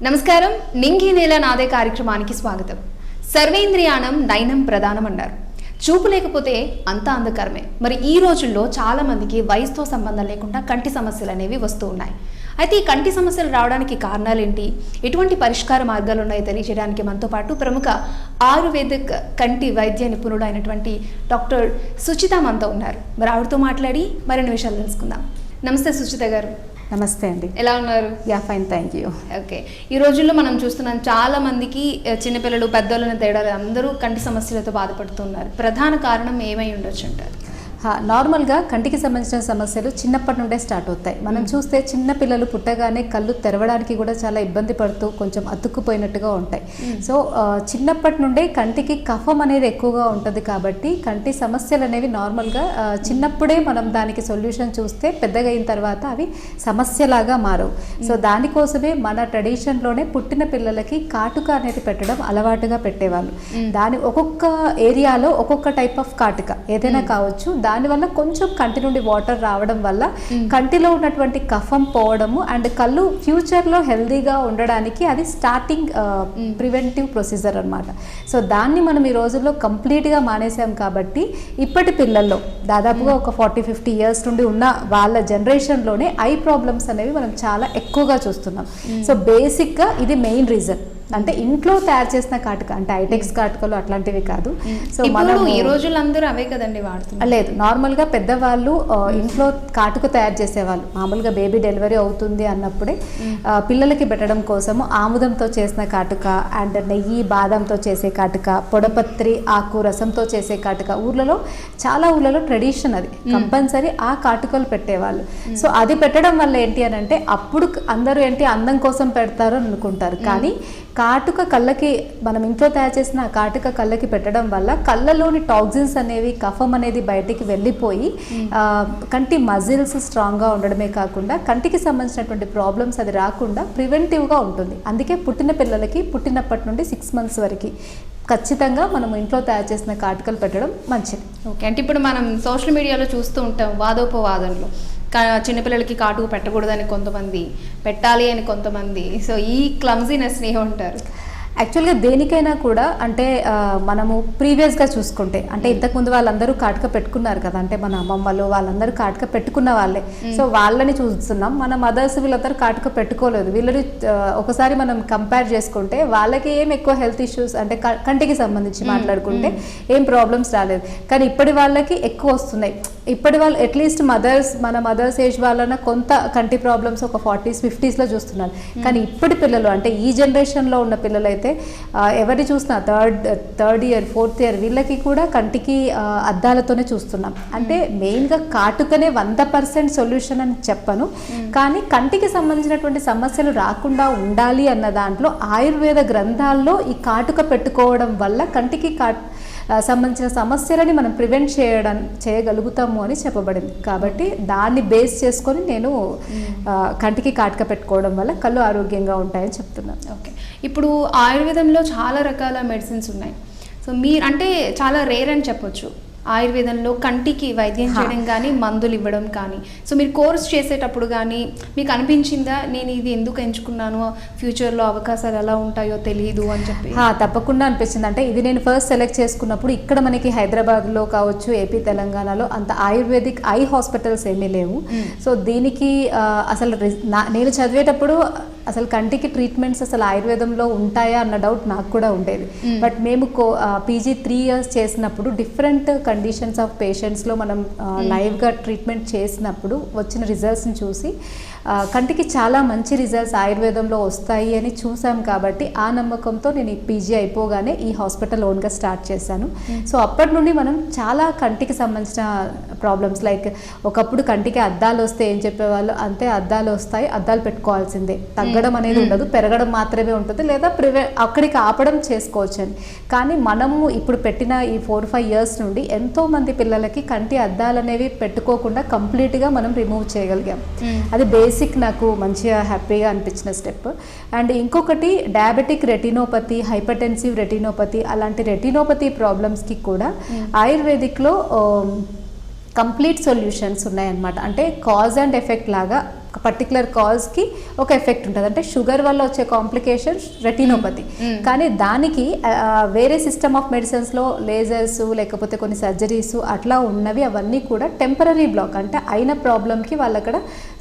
నమస్కారం. నింగి నేల నాదే కార్యక్రమానికి స్వాగతం. సర్వేంద్రియాణం నయనం ప్రధానం అన్నారు. చూపు లేకపోతే అంతా అంధకరమే. మరి ఈ రోజుల్లో చాలా మందికి వయసుతో సంబంధం లేకుండా కంటి సమస్యలు అనేవి వస్తూ ఉన్నాయి. అయితే ఈ కంటి సమస్యలు రావడానికి కారణాలు ఏంటి, ఎటువంటి పరిష్కార మార్గాలు ఉన్నాయో తెలియజేయడానికి మనతో పాటు ప్రముఖ ఆయుర్వేదిక్ కంటి వైద్య నిపుణుడు అయినటువంటి డాక్టర్ సుచిత మనతో ఉన్నారు. మరి ఆవిడతో మాట్లాడి మరిన్ని విషయాలు తెలుసుకుందాం. నమస్తే సుచిత గారు. నమస్తే అండి. ఎలా ఉన్నారు? Yeah fine, thank you. Okay, ఈ రోజుల్లో మనం చూస్తున్నాం చాలా మందికి చిన్నపిల్లలు పెద్దోళ్ళని తేడా అందరూ కంటి సమస్యలతో బాధపడుతున్నారు. ప్రధాన కారణం ఏమై ఉండొచ్చు అంటారు? నార్మల్గా కంటికి సంబంధించిన సమస్యలు చిన్నప్పటి నుండే స్టార్ట్ అవుతాయి. మనం చూస్తే చిన్న పిల్లలు పుట్టగానే కళ్ళు తెరవడానికి కూడా చాలా ఇబ్బంది పడుతూ కొంచెం అతుక్కుపోయినట్టుగా ఉంటాయి. సో చిన్నప్పటి నుండే కంటికి కఫం అనేది ఎక్కువగా ఉంటుంది కాబట్టి కంటి సమస్యలు అనేవి నార్మల్గా చిన్నప్పుడే మనం దానికి సొల్యూషన్ చూస్తే పెద్దగా అయిన తర్వాత అవి సమస్యలాగా మారవు. సో దానికోసమే మన ట్రెడిషన్లోనే పుట్టిన పిల్లలకి కాటుక అనేది పెట్టడం అలవాటుగా పెట్టేవాళ్ళు. ఒక్కొక్క ఏరియాలో ఒక్కొక్క టైప్ ఆఫ్ కాటుక ఏదైనా కావచ్చు. దానివల్ల కొంచెం కంటి నుండి వాటర్ రావడం వల్ల కంటిలో ఉన్నటువంటి కఫం పోవడము అండ్ కళ్ళు ఫ్యూచర్లో హెల్దీగా ఉండడానికి అది స్టార్టింగ్ ప్రివెంటివ్ ప్రొసీజర్ అనమాట. సో దాన్ని మనం ఈ రోజుల్లో కంప్లీట్గా మానేసాం కాబట్టి ఇప్పటి పిల్లల్లో దాదాపుగా ఒక 40-50 ఇయర్స్ నుండి ఉన్న వాళ్ళ జనరేషన్లోనే ఐ ప్రాబ్లమ్స్ అనేవి మనం చాలా ఎక్కువగా చూస్తున్నాం. సో బేసిక్గా ఇది మెయిన్ రీజన్. అంటే ఇంట్లో తయారు చేసిన కాటుక, అంటే ఐటెక్స్ కాటుకలు అట్లాంటివి కాదు. సో మనం ఈ రోజుల్లో అందరూ అవే కదండి వాడుతున్నారు. లేదు, నార్మల్గా పెద్దవాళ్ళు ఇంట్లో కాటుక తయారు చేసేవాళ్ళు. మామూలుగా బేబీ డెలివరీ అవుతుంది అన్నప్పుడే పిల్లలకి పెట్టడం కోసము ఆముదంతో చేసిన కాటుక అండ్ నెయ్యి బాదంతో చేసే కాటుక, పొడపత్రి ఆకు రసంతో చేసే కాటుక చాలా ఊర్లలో ట్రెడిషన్, అది కంపల్సరీ ఆ కాటుకలు పెట్టేవాళ్ళు. సో అది పెట్టడం వల్ల ఏంటి అని అంటే అప్పుడు అందరూ అందం కోసం పెడతారు అనుకుంటారు, కానీ కాటుక కళ్ళకి, మనం ఇంట్లో తయారు చేసిన కాటుక కళ్ళకి పెట్టడం వల్ల కళ్ళలోని టాక్సిన్స్ అనేవి, కఫం అనేది బయటికి వెళ్ళిపోయి కంటి మజిల్స్ స్ట్రాంగ్గా ఉండడమే కాకుండా కంటికి సంబంధించినటువంటి ప్రాబ్లమ్స్ అది రాకుండా ప్రివెంటివ్గా ఉంటుంది. అందుకే పుట్టిన పిల్లలకి పుట్టినప్పటి నుండి 6 months వరకు ఖచ్చితంగా మనం ఇంట్లో తయారు చేసిన కాటుకలు పెట్టడం మంచిది. ఓకే, అంటే ఇప్పుడు మనం సోషల్ మీడియాలో చూస్తూ ఉంటాం వాదోపవాదనలు. చిన్నపిల్లలకి కాటుకు పెట్టకూడదని కొంతమంది, పెట్టాలి అని కొంతమంది. సో ఈ క్లమ్జీనెస్ని ఏమంటారు? యాక్చువల్గా దేనికైనా కూడా అంటే మనము ప్రీవియస్గా చూసుకుంటే అంటే ఇంతకుముందు వాళ్ళందరూ కాటుక పెట్టుకున్నారు కదా, అంటే మన అమ్మమ్మలు వాళ్ళందరూ కాటుక పెట్టుకున్న వాళ్ళే. సో వాళ్ళని చూస్తున్నాం. మన మదర్స్ వీళ్ళందరూ కాటుక పెట్టుకోలేదు. వీళ్ళని ఒకసారి మనం కంపేర్ చేసుకుంటే వాళ్ళకి ఏం ఎక్కువ హెల్త్ ఇష్యూస్ అంటే కంటికి సంబంధించి మాట్లాడుకుంటే ఏం ప్రాబ్లమ్స్ రాలేదు, కానీ ఇప్పటి వాళ్ళకి ఎక్కువ వస్తున్నాయి. ఇప్పటి వాళ్ళు అట్లీస్ట్ మన మదర్స్ ఏజ్ వాళ్ళన కొంత కంటి ప్రాబ్లమ్స్ ఒక 40s 50s చూస్తున్నారు. కానీ ఇప్పటి పిల్లలు అంటే ఈ జనరేషన్లో ఉన్న పిల్లలు అయితే ఎవరిని చూసినా థర్డ్ ఇయర్ 4th ఇయర్ వీళ్ళకి కూడా కంటికి అద్దాలతోనే చూస్తున్నాం. అంటే మెయిన్గా కాటుకనే 100% సొల్యూషన్ అని చెప్పను, కానీ కంటికి సంబంధించినటువంటి సమస్యలు రాకుండా ఉండాలి అన్న దాంట్లో ఆయుర్వేద గ్రంథాల్లో ఈ కాటుక పెట్టుకోవడం వల్ల కంటికి సంబంధించిన సమస్యలని మనం ప్రివెంట్ చేయగలుగుతాము అని చెప్పబడింది. కాబట్టి దాన్ని బేస్ చేసుకొని నేను కంటికి కాటుక పెట్టుకోవడం వల్ల కళ్ళు ఆరోగ్యంగా ఉంటాయని చెప్తున్నాను. ఓకే, ఇప్పుడు ఆయుర్వేదంలో చాలా రకాల మెడిసిన్స్ ఉన్నాయి. సో మీరు అంటే చాలా రేర్ అని చెప్పొచ్చు ఆయుర్వేదంలో కంటికి వైద్యం చేయడం కానీ మందులు ఇవ్వడం కానీ. సో మీరు కోర్స్ చేసేటప్పుడు కానీ మీకు అనిపించిందా, నేను ఇది ఎందుకు ఎంచుకున్నాను, ఫ్యూచర్లో అవకాశాలు ఎలా ఉంటాయో తెలియదు అని చెప్పి? తప్పకుండా అనిపించింది. అంటే ఇది నేను ఫస్ట్ సెలెక్ట్ చేసుకున్నప్పుడు ఇక్కడ మనకి హైదరాబాద్లో కావచ్చు, ఏపీ తెలంగాణలో అంత ఆయుర్వేదిక్ ఐ హాస్పిటల్స్ ఏమీ లేవు. సో దీనికి అసలు నేను చదివేటప్పుడు అసలు కంటికి ట్రీట్మెంట్స్ అసలు ఆయుర్వేదంలో ఉంటాయా అన్న డౌట్ నాకు కూడా ఉండేది. బట్ మేము పీజీ 3 years చేసినప్పుడు డిఫరెంట్ కండిషన్స్ ఆఫ్ పేషెంట్స్లో మనం లైవ్గా ట్రీట్మెంట్ చేసినప్పుడు వచ్చిన రిజల్ట్స్ని చూసి కంటికి చాలా మంచి రిజల్ట్స్ ఆయుర్వేదంలో వస్తాయి అని చూసాం. కాబట్టి ఆ నమ్మకంతో నేను ఈ పీజీ అయిపోగానే ఈ హాస్పిటల్ ఓన్గా స్టార్ట్ చేశాను. సో అప్పటి నుండి మనం చాలా కంటికి సంబంధించిన ప్రాబ్లమ్స్ లైక్ ఒకప్పుడు కంటికి అద్దాలు వస్తే ఏం చెప్పేవాళ్ళు, అంతే అద్దాలు వస్తాయి, అద్దాలు పెట్టుకోవాల్సిందే, తగ్గడం అనేది ఉండదు, పెరగడం మాత్రమే ఉంటుంది, లేదా అక్కడికి ఆపడం చేసుకోవచ్చు అని. కానీ మనము ఇప్పుడు పెట్టిన ఈ 4-5 years నుండి ఎంతోమంది పిల్లలకి కంటి అద్దాలు అనేవి పెట్టుకోకుండా కంప్లీట్గా మనం రిమూవ్ చేయగలిగాం. అది బేసిక్ నాకు మంచిగా హ్యాపీగా అనిపించిన స్టెప్. అండ్ ఇంకొకటి డయాబెటిక్ రెటినోపతి, హైపర్టెన్సివ్ రెటినోపతి, అలాంటి రెటినోపతి ప్రాబ్లమ్స్కి కూడా ఆయుర్వేదిక్లో కంప్లీట్ సొల్యూషన్స్ ఉన్నాయన్నమాట. అంటే కాజ్ అండ్ ఎఫెక్ట్ లాగా పర్టికులర్ కాజ్కి ఒక ఎఫెక్ట్ ఉంటుంది. అంటే షుగర్ వల్ల వచ్చే కాంప్లికేషన్స్ రెటినోపతి. కానీ దానికి వేరే సిస్టమ్ ఆఫ్ మెడిసిన్స్లో లేజర్స్ లేకపోతే కొన్ని సర్జరీస్ అట్లా ఉన్నవి అవన్నీ కూడా టెంపరీ బ్లాక్, అంటే అయిన ప్రాబ్లంకి వాళ్ళు అక్కడ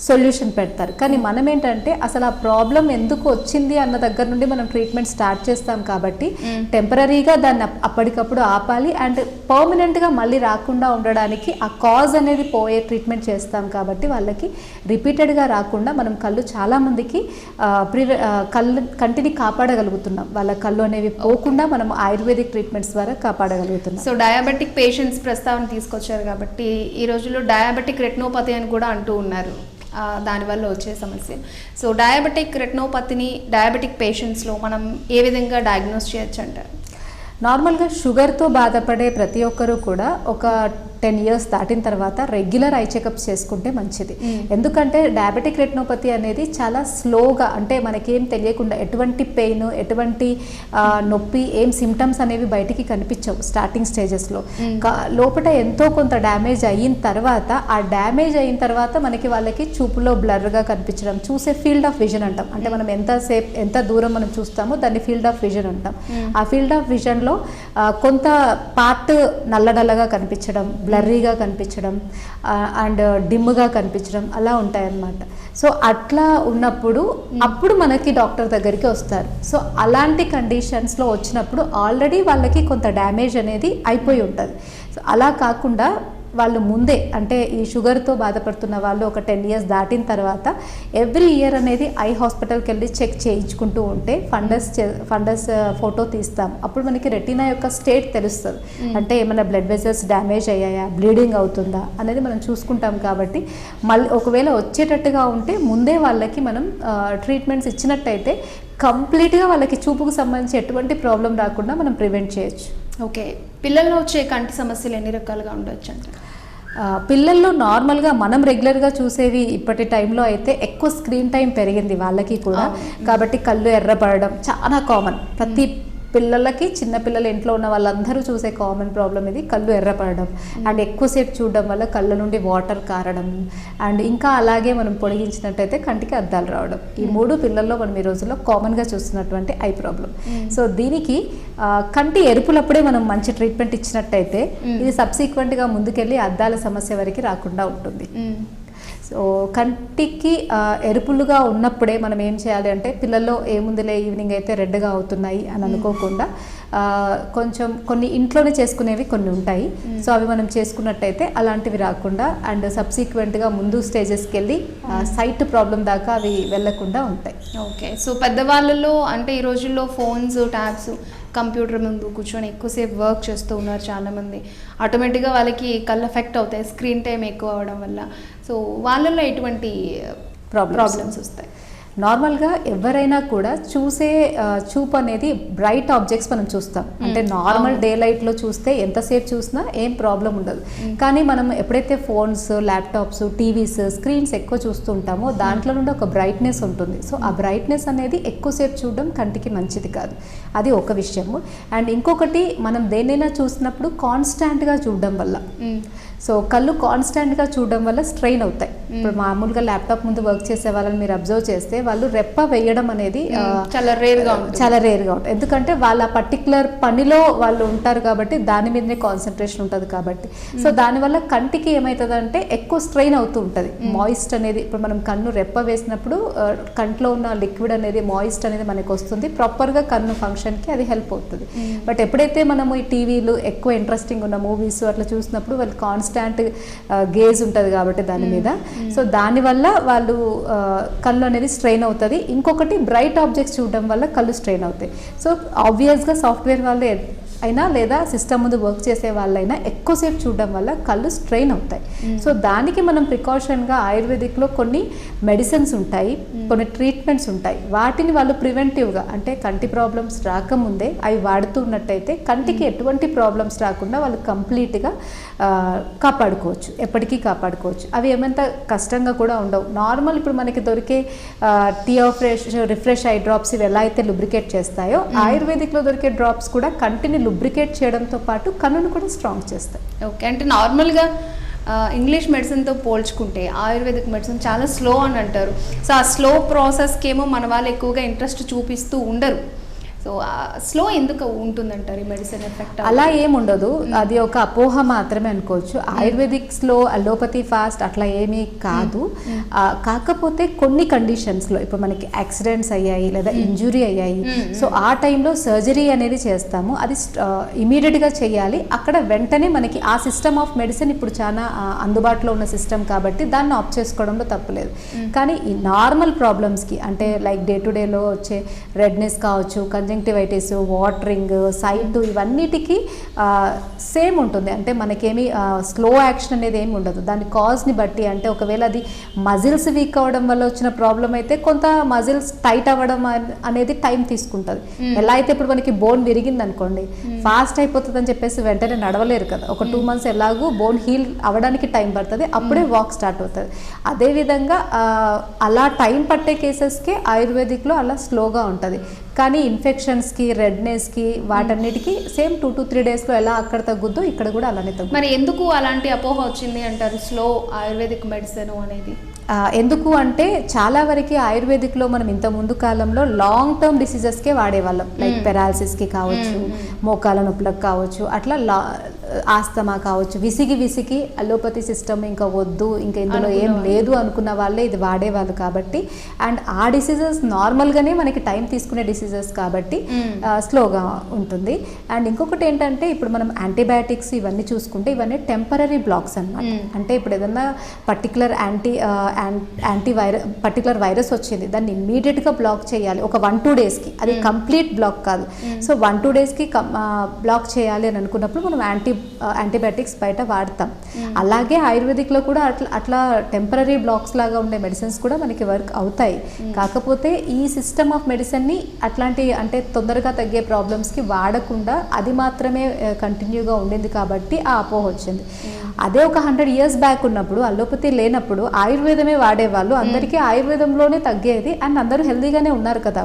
సొల్యూషన్ పెడతారు. కానీ మనం ఏంటంటే అసలు ఆ ప్రాబ్లం ఎందుకు వచ్చింది అన్న దగ్గర నుండి మనం ట్రీట్మెంట్ స్టార్ట్ చేస్తాం కాబట్టి టెంపరీగా దాన్ని అప్పటికప్పుడు ఆపాలి అండ్ పర్మనెంట్గా మళ్ళీ రాకుండా ఉండడానికి ఆ కాజ్ అనేది పోయే ట్రీట్మెంట్ చేస్తాం కాబట్టి వాళ్ళకి రిపీటెడ్గా రాకుండా మనం కళ్ళు చాలామందికి కంటిని కాపాడగలుగుతున్నాం. వాళ్ళ కళ్ళు అనేవి పోకుండా మనం ఆయుర్వేదిక్ ట్రీట్మెంట్స్ ద్వారా కాపాడగలుగుతున్నాం. సో డయాబెటిక్ పేషెంట్స్ ప్రస్తావన తీసుకొచ్చారు కాబట్టి ఈ రోజుల్లో డయాబెటిక్ రెటినోపతి అని కూడా అంటూ ఉన్నారు, దానివల్ల వచ్చే సమస్య. సో డయాబెటిక్ రెటినోపతిని డయాబెటిక్ పేషెంట్స్లో మనం ఏ విధంగా డయాగ్నోస్ చేయొచ్చు అంటారు? నార్మల్గా షుగర్తో బాధపడే ప్రతి ఒక్కరూ కూడా ఒక 10 years దాటిన తర్వాత రెగ్యులర్ ఐ చెకప్స్ చేసుకుంటే మంచిది. ఎందుకంటే డయాబెటిక్ రెటినోపతి అనేది చాలా స్లోగా, అంటే మనకేం తెలియకుండా ఎటువంటి పెయిన్, ఎటువంటి నొప్పి, ఏం సిమ్టమ్స్ అనేవి బయటికి కనిపించవు స్టార్టింగ్ స్టేజెస్లో. లోపల ఎంతో కొంత డ్యామేజ్ అయిన తర్వాత, ఆ డ్యామేజ్ అయిన తర్వాత మనకి వాళ్ళకి చూపులో బ్లర్గా కనిపించడం, చూసే ఫీల్డ్ ఆఫ్ విజన్ అంటాం. అంటే మనం ఎంత దూరం మనం చూస్తామో దాన్ని ఫీల్డ్ ఆఫ్ విజన్ అంటాం. ఆ ఫీల్డ్ ఆఫ్ విజన్లో కొంత పార్ట్ నల్లగా కనిపించడం, బ్లర్రీగా కనిపించడం అండ్ డిమ్గా కనిపించడం అలా ఉంటాయన్నమాట. సో అట్లా ఉన్నప్పుడు అప్పుడు మనకి డాక్టర్ దగ్గరికి వస్తారు. సో అలాంటి కండిషన్స్లో వచ్చినప్పుడు ఆల్రెడీ వాళ్ళకి కొంత డ్యామేజ్ అనేది అయిపోయి ఉంటుంది. సో అలా కాకుండా వాళ్ళు ముందే, అంటే ఈ షుగర్తో బాధపడుతున్న వాళ్ళు ఒక 10 years దాటిన తర్వాత ఎవ్రీ ఇయర్ అనేది ఐ హాస్పిటల్కి వెళ్ళి చెక్ చేయించుకుంటూ ఉంటే ఫండస్ ఫోటో తీస్తాం. అప్పుడు మనకి రెటీనా యొక్క స్టేట్ తెలుస్తుంది. అంటే ఏమైనా బ్లడ్ వెసల్స్ డ్యామేజ్ అయ్యాయా, బ్లీడింగ్ అవుతుందా అనేది మనం చూసుకుంటాం. కాబట్టి మళ్ళీ ఒకవేళ వచ్చేటట్టుగా ఉంటే ముందే వాళ్ళకి మనం ట్రీట్మెంట్స్ ఇచ్చినట్టయితే కంప్లీట్గా వాళ్ళకి చూపుకు సంబంధించి ఎటువంటి ప్రాబ్లం రాకుండా మనం ప్రివెంట్ చేయొచ్చు. ఓకే, పిల్లల్లో వచ్చే కంటి సమస్యలు ఎన్ని రకాలుగా ఉండొచ్చు అంటే? పిల్లల్లో నార్మల్గా మనం రెగ్యులర్గా చూసేవి ఇప్పటి టైంలో అయితే ఎక్కువ స్క్రీన్ టైం పెరిగింది వాళ్ళకి కూడా. కాబట్టి కళ్ళు ఎర్రపడడం చాలా కామన్. ప్రతి పిల్లలకి, చిన్నపిల్లలు ఇంట్లో ఉన్న వాళ్ళందరూ చూసే కామన్ ప్రాబ్లం ఇది, కళ్ళు ఎర్రపడడం అండ్ ఎక్కువసేపు చూడడం వల్ల కళ్ళ నుండి వాటర్ కారడం అండ్ ఇంకా అలాగే మనం పొడిగించినట్టయితే కంటికి అద్దాలు రావడం. ఈ 3 పిల్లల్లో మనం ఈ రోజుల్లో కామన్గా చూస్తున్నటువంటి ఐ ప్రాబ్లం. సో దీనికి కంటి ఎరుపులప్పుడే మనం మంచి ట్రీట్మెంట్ ఇచ్చినట్టయితే ఇది సబ్సిక్వెంట్గా ముందుకెళ్ళి అద్దాల సమస్య వరకు రాకుండా ఉంటుంది. సో కంటికి ఎరుపులుగా ఉన్నప్పుడే మనం ఏం చేయాలి అంటే, పిల్లల్లో ఏముందిలే ఈవినింగ్ అయితే రెడ్గా అవుతున్నాయి అని అనుకోకుండా కొంచెం కొన్ని ఇంట్లోనే చేసుకునేవి కొన్ని ఉంటాయి. సో అవి మనం చేసుకున్నట్టయితే అలాంటివి రాకుండా అండ్ సబ్సిక్వెంట్గా ముందు స్టేజెస్కి వెళ్ళి సైట్ ప్రాబ్లం దాకా అవి వెళ్లకుండా ఉంటాయి. ఓకే, సో పెద్దవాళ్ళలో అంటే ఈ రోజుల్లో ఫోన్స్, ట్యాబ్స్, కంప్యూటర్ ముందు కూర్చొని ఎక్కువసేపు వర్క్ చేస్తూ ఉన్నారు చాలామంది. ఆటోమేటిక్గా వాళ్ళకి కళ్ళు ఎఫెక్ట్ అవుతాయి స్క్రీన్ టైం ఎక్కువ అవడం వల్ల. సో వాళ్ళల్లో ఎటువంటి ప్రాబ్లమ్స్ వస్తాయి? నార్మల్గా ఎవరైనా కూడా చూసే చూపు అనేది బ్రైట్ ఆబ్జెక్ట్స్ మనం చూస్తాం. అంటే నార్మల్ డే లైట్లో చూస్తే ఎంతసేపు చూసినా ఏం ప్రాబ్లం ఉండదు. కానీ మనం ఎప్పుడైతే ఫోన్స్, ల్యాప్టాప్స్, టీవీస్, స్క్రీన్స్ ఎక్కువ చూస్తూ ఉంటామో దాంట్లో నుండి ఒక బ్రైట్నెస్ ఉంటుంది. సో ఆ బ్రైట్నెస్ అనేది ఎక్కువసేపు చూడడం కంటికి మంచిది కాదు. అది ఒక విషయము. అండ్ ఇంకొకటి, మనం దేనైనా చూసినప్పుడు కాన్స్టాంట్గా చూడడం వల్ల, సో కళ్ళు కాన్స్టాంట్గా చూడడం వల్ల స్ట్రెయిన్ అవుతాయి. ఇప్పుడు మామూలుగా ల్యాప్టాప్ ముందు వర్క్ చేసే వాళ్ళని మీరు అబ్జర్వ్ చేస్తే వాళ్ళు రెప్ప వేయడం అనేది చాలా రేర్గా ఉంటుంది. ఎందుకంటే వాళ్ళ పర్టికులర్ పనిలో వాళ్ళు ఉంటారు కాబట్టి దాని మీదనే కాన్సన్ట్రేషన్ ఉంటుంది కాబట్టి. సో దానివల్ల కంటికి ఏమవుతుందంటే ఎక్కువ స్ట్రెయిన్ అవుతూ ఉంటుంది. మాయిస్ట్ అనేది, ఇప్పుడు మనం కన్ను రెప్ప వేసినప్పుడు కంట్లో ఉన్న లిక్విడ్ అనేది, మాయిస్ట్ అనేది మనకు వస్తుంది. ప్రాపర్గా కన్ను ఫంక్షన్కి అది హెల్ప్ అవుతుంది. బట్ ఎప్పుడైతే మనము ఈ టీవీలు ఎక్కువ ఇంట్రెస్టింగ్ ఉన్న మూవీస్ అట్లా చూసినప్పుడు వాళ్ళు కాన్స్టాంట్ గేజ్ ఉంటుంది కాబట్టి దాని మీద, సో దానివల్ల వాళ్ళు కళ్ళు అనేది స్ట్రెయిన్ అవుతుంది. ఇంకొకటి, బ్రైట్ ఆబ్జెక్ట్స్ చూడడం వల్ల కళ్ళు స్ట్రెయిన్ అవుతాయి. సో ఆబ్వియస్గా సాఫ్ట్వేర్ వాళ్ళు అయినా లేదా సిస్టమ్ ముందు వర్క్ చేసే వాళ్ళైనా ఎక్కువసేపు చూడడం వల్ల కళ్ళు స్ట్రెయిన్ అవుతాయి. సో దానికి మనం ప్రికాషన్గా ఆయుర్వేదిక్లో కొన్ని మెడిసిన్స్ ఉంటాయి, కొన్ని ట్రీట్మెంట్స్ ఉంటాయి. వాటిని వాళ్ళు ప్రివెంటివ్గా, అంటే కంటి ప్రాబ్లమ్స్ రాకముందే అవి వాడుతూ ఉన్నట్టయితే కంటికి ఎటువంటి ప్రాబ్లమ్స్ రాకుండా వాళ్ళు కంప్లీట్గా కాపాడుకోవచ్చు, ఎప్పటికీ కాపాడుకోవచ్చు. అవి ఏమంత కష్టంగా కూడా ఉండవు. నార్మల్ ఇప్పుడు మనకి దొరికే రిఫ్రెష్ ఐ డ్రాప్స్ ఇవి ఎలా అయితే లుబ్రికేట్ చేస్తాయో, ఆయుర్వేదిక్లో దొరికే డ్రాప్స్ కూడా కంటిని లుబ్రికేట్ చేయడంతో పాటు కన్నును కూడా స్ట్రాంగ్ చేస్తాయి. ఓకే, అంటే నార్మల్గా ఇంగ్లీష్ మెడిసిన్తో పోల్చుకుంటే ఆయుర్వేదిక్ మెడిసిన్ చాలా స్లో అని అంటారు. సో ఆ స్లో ప్రాసెస్కి ఏమో మన వాళ్ళు ఎక్కువగా ఇంట్రెస్ట్ చూపిస్తూ ఉండరు. సో స్లో ఎందుకు ఉంటుందంటారు ఈ మెడిసిన్ ఎఫెక్ట్? అలా ఏముండదు, అది ఒక అపోహ మాత్రమే అనుకోవచ్చు. ఆయుర్వేదిక్స్లో అలోపతి ఫాస్ట్ అట్లా ఏమీ కాదు. కాకపోతే కొన్ని కండిషన్స్లో ఇప్పుడు మనకి యాక్సిడెంట్స్ అయ్యాయి లేదా ఇంజురీ అయ్యాయి, సో ఆ టైంలో సర్జరీ అనేది చేస్తాము. అది ఇమీడియట్గా చేయాలి. అక్కడ వెంటనే మనకి ఆ సిస్టమ్ ఆఫ్ మెడిసిన్ ఇప్పుడు చాలా అందుబాటులో ఉన్న సిస్టమ్ కాబట్టి దాన్ని ఆఫ్ చేసుకోవడంలో తప్పలేదు. కానీ ఈ నార్మల్ ప్రాబ్లమ్స్కి అంటే లైక్ డే టు డేలో వచ్చే రెడ్నెస్ కావచ్చు, కంజంక్టివైటిస్, వాటరింగ్, సైట్, ఇవన్నిటికీ సేమ్ ఉంటుంది. అంటే మనకేమి స్లో యాక్షన్ అనేది ఏమి ఉండదు. దాని కాజ్ని బట్టి అంటే ఒకవేళ అది మజిల్స్ వీక్ అవ్వడం వల్ల వచ్చిన ప్రాబ్లం అయితే కొంత మజిల్స్ టైట్ అవ్వడం అనేది టైం తీసుకుంటుంది. ఎలా అయితే ఇప్పుడు మనకి బోన్ విరిగింది అనుకోండి, ఫాస్ట్ అయిపోతుంది అని చెప్పేసి వెంటనే నడవలేరు కదా. ఒక 2 months ఎలాగూ బోన్ హీల్ అవ్వడానికి టైం పడుతుంది, అప్పుడే వాక్ స్టార్ట్ అవుతుంది. అదేవిధంగా అలా టైం పట్టే కేసెస్కి ఆయుర్వేదిక్లో అలా స్లోగా ఉంటుంది. కానీ ఇన్ఫెక్షన్స్కి, రెడ్నెస్కి, వాటన్నిటికీ సేమ్ 2 to 3 daysలో ఎలా అక్కడ తగ్గుద్దో ఇక్కడ కూడా అలానే తగ్గుతుంది. మరి ఎందుకు అలాంటి అపోహ వచ్చింది అంటారు స్లో ఆయుర్వేదిక్ మెడిసిన్ అనేది? ఎందుకు అంటే చాలా వరకు ఆయుర్వేదిక్లో మనం ఇంత ముందు కాలంలో లాంగ్ టర్మ్ డిసీజెస్కే వాడేవాళ్ళం. లైక్ పెరాలసిస్కి కావచ్చు, మోకాల నొప్పులకు కావచ్చు, అట్లా ఆస్తమా కావచ్చు. విసిగి అలోపతి సిస్టమ్ ఇంకా వద్దు, ఇంకా ఇందులో ఏం లేదు అనుకున్న వాళ్ళే ఇది వాడేవాళ్ళు కాబట్టి, అండ్ ఆ డిసీజెస్ నార్మల్గానే మనకి టైం తీసుకునే డిసీజెస్ కాబట్టి స్లోగా ఉంటుంది. అండ్ ఇంకొకటి ఏంటంటే ఇప్పుడు మనం యాంటీబయాటిక్స్ ఇవన్నీ చూసుకుంటే ఇవన్నీ టెంపరీ బ్లాక్స్ అన్నమాట. అంటే ఇప్పుడు ఏదన్నా పర్టికులర్ పర్టికులర్ వైరస్ వచ్చింది, దాన్ని ఇమ్మీడియట్గా బ్లాక్ చేయాలి ఒక 1-2 daysకి. అది కంప్లీట్ బ్లాక్ కాదు. సో 1-2 daysకి బ్లాక్ చేయాలి అని అనుకున్నప్పుడు మనం యాంటీబయాటిక్స్ బయట వాడతాం. అలాగే ఆయుర్వేదిక్లో కూడా అట్లా టెంపరీ బ్లాక్స్ లాగా ఉండే మెడిసిన్స్ కూడా మనకి వర్క్ అవుతాయి. కాకపోతే ఈ సిస్టమ్ ఆఫ్ మెడిసిన్ని అట్లాంటి అంటే తొందరగా తగ్గే ప్రాబ్లమ్స్కి వాడకుండా అది మాత్రమే కంటిన్యూగా ఉండింది కాబట్టి ఆ అపోహ వచ్చింది. అదే ఒక 100 years బ్యాక్ ఉన్నప్పుడు అలోపతి లేనప్పుడు ఆయుర్వేదమే వాడేవాళ్ళు, అందరికీ ఆయుర్వేదంలోనే తగ్గేది, అండ్ అందరూ హెల్దీగానే ఉన్నారు కదా.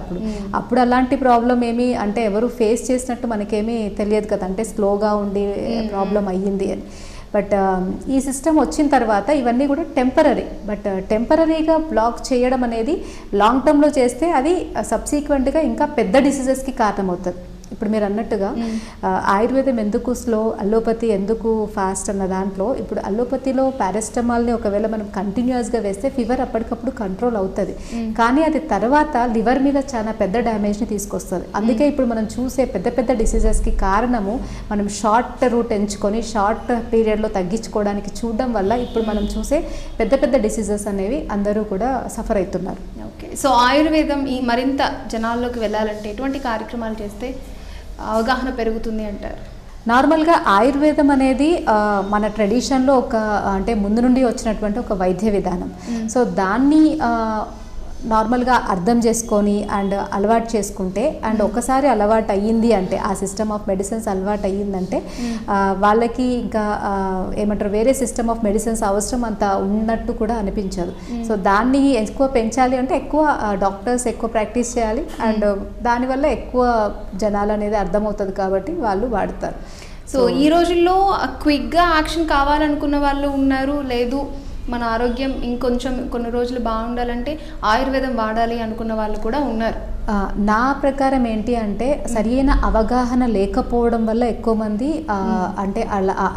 అప్పుడు అలాంటి ప్రాబ్లం ఏమి అంటే ఎవరు ఫేస్ చేసినట్టు మనకేమీ తెలియదు కదా, అంటే స్లోగా ఉండి ప్రాబ్లం అయ్యింది అని. బట్ ఈ సిస్టమ్ వచ్చిన తర్వాత ఇవన్నీ కూడా టెంపరీ. బట్ టెంపరీగా బ్లాక్ చేయడం అనేది లాంగ్ టర్మ్లో చేస్తే అది సబ్సీక్వెంట్గా ఇంకా పెద్ద డిసీజెస్కి కారణమవుతుంది. ఇప్పుడు మీరు అన్నట్టుగా ఆయుర్వేదం ఎందుకు స్లో, అలోపతి ఎందుకు ఫాస్ట్ అన్న దాంట్లో ఇప్పుడు అలోపతిలో పారాసిటమాల్ని ఒకవేళ మనం కంటిన్యూస్గా వేస్తే ఫీవర్ అప్పటికప్పుడు కంట్రోల్ అవుతుంది, కానీ అది తర్వాత లివర్ మీద చాలా పెద్ద డ్యామేజ్ని తీసుకొస్తుంది. అందుకే ఇప్పుడు మనం చూసే పెద్ద డిసీజెస్కి కారణము మనం షార్ట్ రూట్ ఎంచుకొని షార్ట్ పీరియడ్లో తగ్గించుకోవడానికి చూడడం వల్ల ఇప్పుడు మనం చూసే పెద్ద డిసీజెస్ అనేవి అందరూ కూడా సఫర్ అవుతున్నారు. ఓకే, సో ఆయుర్వేదం ఈ మరింత జనాల్లోకి వెళ్ళాలంటే ఎటువంటి కార్యక్రమాలు చేస్తే అవగాహన పెరుగుతుంది అంటారు? నార్మల్గా ఆయుర్వేదం అనేది మన ట్రెడిషన్లో ఒక అంటే ముందు నుండి వచ్చినటువంటి ఒక వైద్య విధానం. సో దాన్ని నార్మల్గా అర్థం చేసుకొని అండ్ అలవాటు చేసుకుంటే, అండ్ ఒకసారి అలవాటు అయ్యింది అంటే ఆ సిస్టమ్ ఆఫ్ మెడిసిన్స్ అలవాటు అయ్యిందంటే వాళ్ళకి ఇంకా ఏమంటారు వేరే సిస్టమ్ ఆఫ్ మెడిసిన్స్ అవసరం అంత ఉన్నట్టు కూడా అనిపించదు. సో దాన్ని ఎక్కువ పెంచాలి అంటే ఎక్కువ డాక్టర్స్ ఎక్కువ ప్రాక్టీస్ చేయాలి, అండ్ దానివల్ల ఎక్కువ జనాలు అనేది అర్థమవుతుంది కాబట్టి వాళ్ళు వాడతారు. సో ఈ రోజుల్లో క్విక్గా యాక్షన్ కావాలనుకున్న వాళ్ళు ఉన్నారు, లేదు మన ఆరోగ్యం ఇంకొంచెం కొన్ని రోజులు బాగుండాలంటే ఆయుర్వేదం వాడాలి అనుకున్న వాళ్ళు కూడా ఉన్నారు. నా ప్రకారం ఏంటి అంటే సరైన అవగాహన లేకపోవడం వల్ల ఎక్కువ మంది అంటే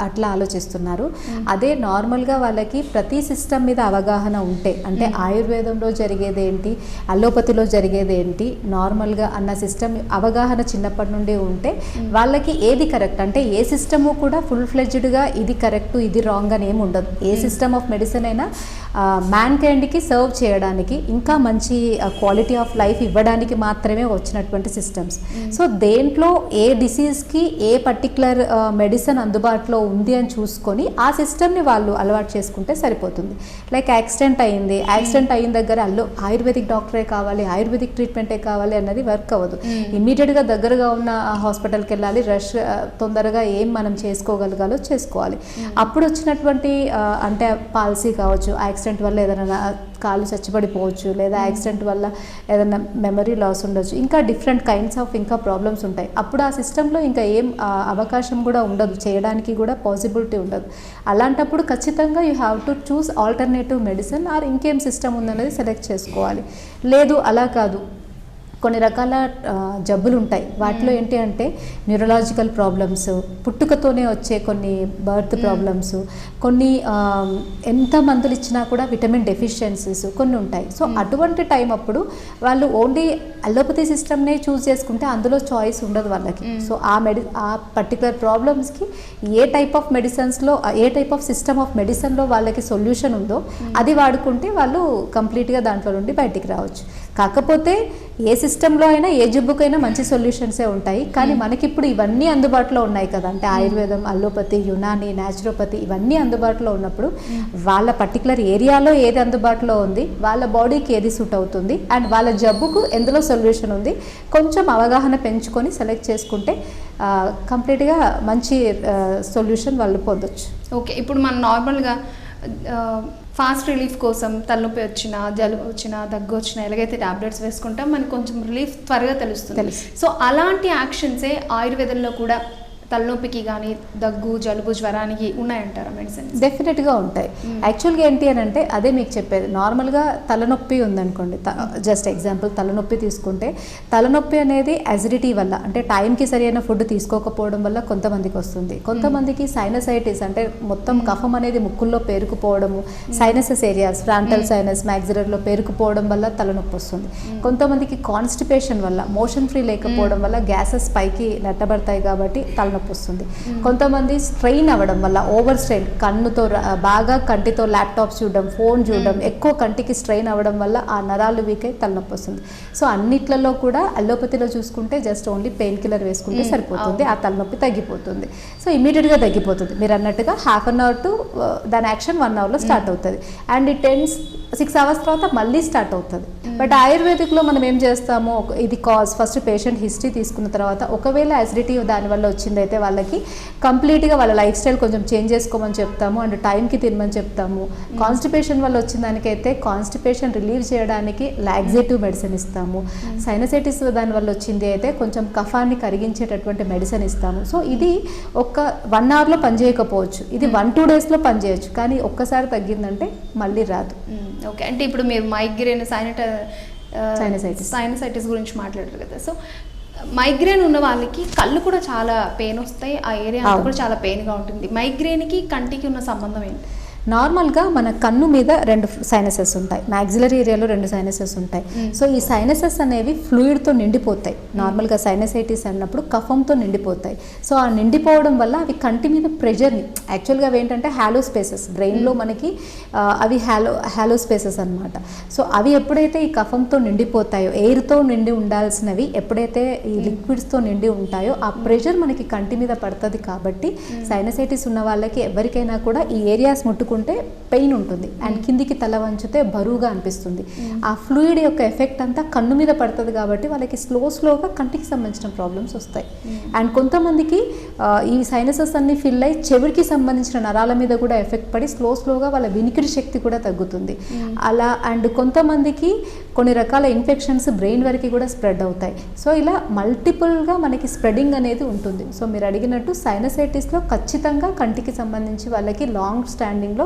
అట్లా ఆలోచిస్తున్నారు. అదే నార్మల్గా వాళ్ళకి ప్రతి సిస్టమ్ మీద అవగాహన ఉంటే, అంటే ఆయుర్వేదంలో జరిగేది ఏంటి, అలోపతిలో జరిగేది ఏంటి, నార్మల్గా అన్న సిస్టమ్ అవగాహన చిన్నప్పటి నుండి ఉంటే వాళ్ళకి ఏది కరెక్ట్ అంటే ఏ సిస్టము కూడా ఫుల్ ఫ్లెడ్జ్డ్గా ఇది కరెక్ట్ ఇది రాంగ్ అని ఏమి ఉండదు. ఏ సిస్టమ్ ఆఫ్ మెడిసిన్ అయినా మ్యాన్ కైండ్కి సర్వ్ చేయడానికి, ఇంకా మంచి క్వాలిటీ ఆఫ్ లైఫ్ ఇవ్వడానికి మాత్రమే వచ్చినటువంటి సిస్టమ్స్. సో దేంట్లో ఏ డిసీజ్కి ఏ పర్టికులర్ మెడిసిన్ అందుబాటులో ఉంది అని చూసుకొని ఆ సిస్టమ్ని వాళ్ళు అలవాటు చేసుకుంటే సరిపోతుంది. లైక్ యాక్సిడెంట్ అయిన దగ్గర ఆయుర్వేదిక్ డాక్టరే కావాలి, ఆయుర్వేదిక్ ట్రీట్మెంటే కావాలి అన్నది వర్క్ అవ్వదు. ఇమ్మీడియట్గా దగ్గరగా ఉన్న హాస్పిటల్కి వెళ్ళాలి, రష్ తొందరగా ఏం మనం చేసుకోగలగాలో చేసుకోవాలి. అప్పుడు వచ్చినటువంటి అంటే పాలసీ కావచ్చు, యాక్సిడెంట్ యాక్సిడెంట్ వల్ల ఏదైనా కాలు చచ్చిపడిపోవచ్చు, లేదా యాక్సిడెంట్ వల్ల ఏదైనా మెమరీ లాస్ ఉండొచ్చు, ఇంకా డిఫరెంట్ కైండ్స్ ఆఫ్ ఇంకా ప్రాబ్లమ్స్ ఉంటాయి. అప్పుడు ఆ సిస్టంలో ఇంకా ఏం అవకాశం కూడా ఉండదు, చేయడానికి కూడా పాసిబిలిటీ ఉండదు. అలాంటప్పుడు ఖచ్చితంగా you have to choose alternative medicine or ఇంకేం సిస్టమ్ ఉందనేది సెలెక్ట్ చేసుకోవాలి. లేదు అలా కాదు, కొన్ని రకాల జబ్బులు ఉంటాయి, వాటిలో ఏంటి అంటే న్యూరలాజికల్ ప్రాబ్లమ్స్, పుట్టుకతోనే వచ్చే కొన్ని బర్త్ ప్రాబ్లమ్స్, కొన్ని ఎంత మందులు ఇచ్చినా కూడా విటమిన్ డెఫిషియన్సీస్ కొన్ని ఉంటాయి. సో అటువంటి టైం అప్పుడు వాళ్ళు ఓన్లీ అలోపతి సిస్టమ్నే చూస్ చేసుకుంటే అందులో చాయిస్ ఉండదు వాళ్ళకి. సో ఆ పర్టికులర్ ప్రాబ్లమ్స్కి ఏ టైప్ ఆఫ్ మెడిసిన్స్లో, ఏ టైప్ ఆఫ్ సిస్టమ్ ఆఫ్ మెడిసిన్లో వాళ్ళకి సొల్యూషన్ ఉందో అది వాడుకుంటే వాళ్ళు కంప్లీట్గా దాంట్లో నుండి బయటికి రావచ్చు. కాకపోతే ఏ సిస్టంలో అయినా ఏ జబ్బుకైనా మంచి సొల్యూషన్సే ఉంటాయి. కానీ మనకిప్పుడు ఇవన్నీ అందుబాటులో ఉన్నాయి కదా, అంటే ఆయుర్వేదం, అల్లోపతి, యునాని, న్యాచురోపతి ఇవన్నీ అందుబాటులో ఉన్నప్పుడు వాళ్ళ పర్టికులర్ ఏరియాలో ఏది అందుబాటులో ఉంది, వాళ్ళ బాడీకి ఏది సూట్ అవుతుంది, అండ్ వాళ్ళ జబ్బుకు ఎందులో సొల్యూషన్ ఉంది, కొంచెం అవగాహన పెంచుకొని సెలెక్ట్ చేసుకుంటే కంప్లీట్గా మంచి సొల్యూషన్ వాళ్ళు పొందొచ్చు. ఓకే, ఇప్పుడు మనం నార్మల్గా ఫాస్ట్ రిలీఫ్ కోసం తలనొప్పి వచ్చినా, జలుబు వచ్చినా, దగ్గు వచ్చినా ఎలాగైతే టాబ్లెట్స్ వేసుకుంటాం మనకి కొంచెం రిలీఫ్ త్వరగా తెలుస్తుంది. సో అలాంటి యాక్షన్సే ఆయుర్వేదంలో కూడా తలనొప్పికి కానీ, దగ్గు, జలుబు, జ్వరానికి ఉన్నాయంటారా మెడిసిన్? డెఫినెట్గా ఉంటాయి. యాక్చువల్గా ఏంటి అని అంటే అదే మీకు చెప్పేది, నార్మల్గా తలనొప్పి ఉందనుకోండి, జస్ట్ ఎగ్జాంపుల్ తలనొప్పి తీసుకుంటే, తలనొప్పి అనేది అసిడిటీ వల్ల, అంటే టైంకి సరైన ఫుడ్ తీసుకోకపోవడం వల్ల కొంతమందికి వస్తుంది. కొంతమందికి సైనసైటిస్, అంటే మొత్తం కఫం అనేది ముక్కుల్లో పేరుకుపోవడము, సైనసెస్ ఏరియాస్, ఫ్రాంటల్ సైనస్, మ్యాక్సిలర్లో పేరుకుపోవడం వల్ల తలనొప్పి వస్తుంది. కొంతమందికి కాన్స్టిపేషన్ వల్ల, మోషన్ ఫ్రీ లేకపోవడం వల్ల గ్యాసెస్ పైకి నెట్టబడతాయి కాబట్టి తలనొప్పి వస్తుంది. కొంతమంది స్ట్రెయిన్ అవ్వడం వల్ల, ఓవర్ స్ట్రెయిన్, కన్నుతో బాగా కంటితో ల్యాప్టాప్స్ చూడడం, ఫోన్ చూడడం, ఎక్కువ కంటికి స్ట్రెయిన్ అవ్వడం వల్ల ఆ నరాలు వీక్ అయి తలనొప్పి వస్తుంది. సో అన్నిట్లలో కూడా అల్లోపతిలో చూసుకుంటే జస్ట్ ఓన్లీ పెయిన్ కిల్లర్ వేసుకుంటే సరిపోతుంది, ఆ తలనొప్పి తగ్గిపోతుంది. సో ఇమీడియట్గా తగ్గిపోతుంది. మీరు అన్నట్టుగా హాఫ్ అన్ అవర్ టు దాని యాక్షన్ 1 అవర్లో స్టార్ట్ అవుతుంది, అండ్ ఇట్ టెన్స్ 6 అవర్స్ తర్వాత మళ్ళీ స్టార్ట్ అవుతుంది. బట్ ఆయుర్వేదిక్లో మనం ఏం చేస్తాము, ఇది కాజ్ ఫస్ట్ పేషెంట్ హిస్టరీ తీసుకున్న తర్వాత, ఒకవేళ అసిడిటీ దానివల్ల వచ్చిందైతే వాళ్ళకి కంప్లీట్గా వాళ్ళ లైఫ్ స్టైల్ కొంచెం చేంజ్ చేసుకోమని చెప్తాము, అండ్ టైంకి తినమని చెప్తాము. కాన్స్టిపేషన్ వల్ల వచ్చిన దానికైతే కాన్స్టిపేషన్ రిలీవ్ చేయడానికి లాక్సేటివ్ మెడిసిన్ ఇస్తాము. సైనసైటిస్ దానివల్ల వచ్చింది అయితే కొంచెం కఫాన్ని కరిగించేటటువంటి మెడిసిన్ ఇస్తాము. సో ఇది ఒక 1 అవర్లో పనిచేయకపోవచ్చు, ఇది 1-2 డేస్లో పనిచేయచ్చు, కానీ ఒక్కసారి తగ్గిందంటే మళ్ళీ రాదు. ఓకే, అంటే ఇప్పుడు మీరు మైగ్రేన్, సైనసైటిస్ గురించి మాట్లాడారు కదా. సో మైగ్రేన్ ఉన్న వాళ్ళకి కళ్ళు కూడా చాలా పెయిన్ వస్తాయి, ఆ ఏరియా కూడా చాలా పెయిన్గా ఉంటుంది. మైగ్రేన్కి కంటికి ఉన్న సంబంధం ఏంటి? నార్మల్గా మన కన్ను మీద 2 సైనసెస్ ఉంటాయి, మ్యాక్సిలరీ ఏరియాలో 2 సైనసెస్ ఉంటాయి. సో ఈ సైనసెస్ అనేవి ఫ్లూయిడ్తో నిండిపోతాయి. నార్మల్గా సైనసైటిస్ అన్నప్పుడు కఫంతో నిండిపోతాయి. సో ఆ నిండిపోవడం వల్ల అవి కంటి మీద ప్రెషర్ని, యాక్చువల్గా అవి ఏంటంటే హ్యాలో స్పేసెస్, బ్రెయిన్లో మనకి అవి హ్యాలో స్పేసెస్ అనమాట. సో అవి ఎప్పుడైతే ఈ కఫంతో నిండిపోతాయో, ఎయిర్తో నిండి ఉండాల్సినవి ఎప్పుడైతే ఈ లిక్విడ్స్తో నిండి ఉంటాయో, ఆ ప్రెషర్ మనకి కంటి మీద పడుతుంది. కాబట్టి సైనసైటిస్ ఉన్న వాళ్ళకి ఎవరికైనా కూడా ఈ ఏరియాస్ ముట్టుకుంటే పెయిన్ ఉంటుంది, అండ్ కిందికి తల వంచితే బరువుగా అనిపిస్తుంది. ఆ ఫ్లూయిడ్ యొక్క ఎఫెక్ట్ అంతా కన్ను మీద పడుతుంది కాబట్టి వాళ్ళకి స్లోగా కంటికి సంబంధించిన ప్రాబ్లమ్స్ వస్తాయి. అండ్ కొంతమందికి ఈ సైనసెస్ అన్ని ఫిల్ అయ్యి చెవికి సంబంధించిన నరాల మీద కూడా ఎఫెక్ట్ పడి స్లోగా వాళ్ళ వినికిడి శక్తి కూడా తగ్గుతుంది అలా. అండ్ కొంతమందికి కొన్ని రకాల ఇన్ఫెక్షన్స్ బ్రెయిన్ వరకు కూడా స్ప్రెడ్ అవుతాయి. సో ఇలా మల్టిపుల్గా మనకి స్ప్రెడింగ్ అనేది ఉంటుంది. సో మీరు అడిగినట్టు సైనసైటిస్లో ఖచ్చితంగా కంటికి సంబంధించి వాళ్ళకి లాంగ్ స్టాండింగ్లో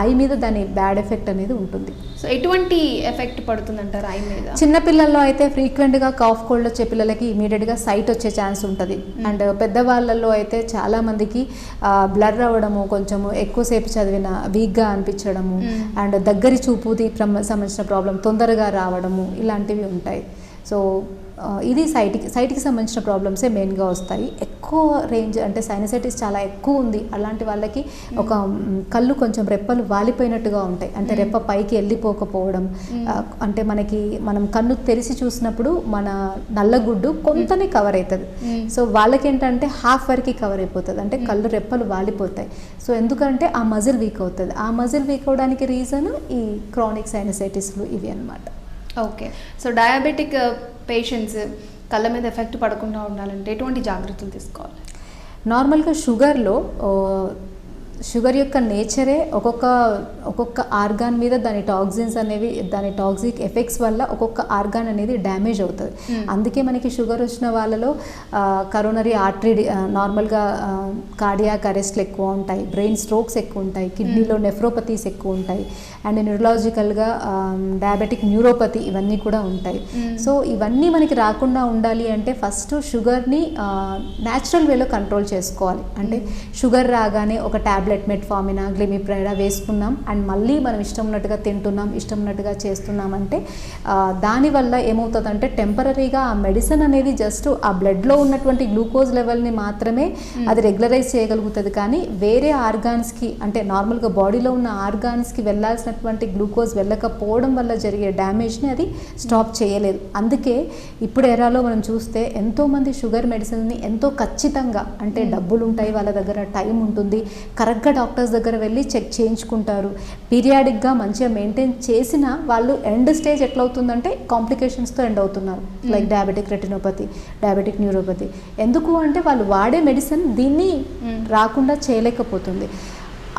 ఐ మీద దాని బ్యాడ్ ఎఫెక్ట్ అనేది ఉంటుంది. సో ఎటువంటి ఎఫెక్ట్ పడుతుంది అంటారు ఐ మీద? చిన్నపిల్లల్లో అయితే ఫ్రీక్వెంట్గా కాఫ్ కోల్డ్ వచ్చే పిల్లలకి ఇమీడియట్గా సైట్ వచ్చే ఛాన్స్ ఉంటుంది. అండ్ పెద్దవాళ్ళల్లో అయితే చాలామందికి బ్లర్ అవ్వడము, కొంచెము ఎక్కువసేపు చదివిన వీక్గా అనిపించడము, అండ్ దగ్గరి చూపుది సంబంధించిన ప్రాబ్లం తొందరగా రావడము, ఇలాంటివి ఉంటాయి. సో ఇది సైట్కి సంబంధించిన ప్రాబ్లమ్సే మెయిన్గా వస్తాయి. ఎక్కువ రేంజ్ అంటే సైనసైటిస్ చాలా ఎక్కువ ఉంది అలాంటి వాళ్ళకి ఒక కళ్ళు కొంచెం రెప్పలు వాలిపోయినట్టుగా ఉంటాయి, అంటే రెప్ప పైకి వెళ్ళిపోకపోవడం, అంటే మనం కన్ను తెరిచి చూసినప్పుడు మన నల్లగుడ్డు కొంతనే కవర్ అవుతుంది. సో వాళ్ళకి ఏంటంటే హాఫ్ వరకు కవర్ అయిపోతుంది, అంటే కళ్ళు రెప్పలు వాలిపోతాయి. సో ఎందుకంటే ఆ మజిల్ వీక్ అవుతుంది. ఆ మజిల్ వీక్ అవడానికి రీజన్ ఈ క్రానిక్ సైనసైటిస్లు ఇవి అన్నమాట. ఓకే, సో డయాబెటిక్ పేషెంట్స్ కళ్ళ మీద ఎఫెక్ట్ పడకుండా ఉండాలంటే ఎటువంటి జాగ్రత్తలు తీసుకోవాలి? నార్మల్గా షుగర్లో షుగర్ యొక్క నేచరే ఒక్కొక్క ఆర్గాన్ మీద దాని టాక్సిన్స్ అనేవి, దాని టాక్సిక్ ఎఫెక్ట్స్ వల్ల ఒక్కొక్క ఆర్గాన్ అనేది డ్యామేజ్ అవుతుంది. అందుకే మనకి షుగర్ వచ్చిన వాళ్ళలో కరోనరీ ఆర్టరీ నార్మల్గా కార్డియాక్ అరెస్ట్లు ఎక్కువ ఉంటాయి, బ్రెయిన్ స్ట్రోక్స్ ఎక్కువ ఉంటాయి, కిడ్నీలో నెఫ్రోపతీస్ ఎక్కువ ఉంటాయి, అండ్ న్యూరలాజికల్గా డయాబెటిక్ న్యూరోపతి ఇవన్నీ కూడా ఉంటాయి. సో ఇవన్నీ మనకి రాకుండా ఉండాలి అంటే ఫస్ట్ షుగర్ని న్యాచురల్ వేలో కంట్రోల్ చేసుకోవాలి. అంటే షుగర్ రాగానే ఒక ట్యాబ్లెట్ మెట్ఫార్మినా గ్లిమిప్రైడా వేసుకున్నాం అండ్ మళ్ళీ మనం ఇష్టం ఉన్నట్టుగా తింటున్నాం, ఇష్టం ఉన్నట్టుగా చేస్తున్నామంటే దానివల్ల ఏమవుతుందంటే టెంపరీగా ఆ మెడిసిన్ అనేది జస్ట్ ఆ బ్లడ్లో ఉన్నటువంటి గ్లూకోజ్ లెవెల్ని మాత్రమే అది రెగ్యులరైజ్ చేయగలుగుతుంది. కానీ వేరే ఆర్గాన్స్కి అంటే నార్మల్గా బాడీలో ఉన్న ఆర్గాన్స్కి వెళ్ళాల్సినటువంటి గ్లూకోజ్ వెళ్ళకపోవడం వల్ల జరిగే డ్యామేజ్ని అది స్టాప్ చేయలేదు. అందుకే ఇప్పుడు ఎరాలో మనం చూస్తే ఎంతోమంది షుగర్ మెడిసిన్ని ఎంతో ఖచ్చితంగా, అంటే డబ్బులు ఉంటాయి వాళ్ళ దగ్గర, టైం ఉంటుంది, కరెక్ట్గా డాక్టర్స్ దగ్గర వెళ్ళి చెక్ చేయించుకుంటారు, పీరియాడిక్గా మంచిగా మెయింటైన్ చేసినా వాళ్ళు ఎండ్ స్టేజ్ ఎట్లా అవుతుందంటే కాంప్లికేషన్స్తో ఎండ్ అవుతున్నారు. Like diabetic retinopathy, diabetic neuropathy. ఎందుకు అంటే వాళ్ళు వాడే మెడిసిన్ దీన్ని రాకుండా చేయలేకపోతుంది.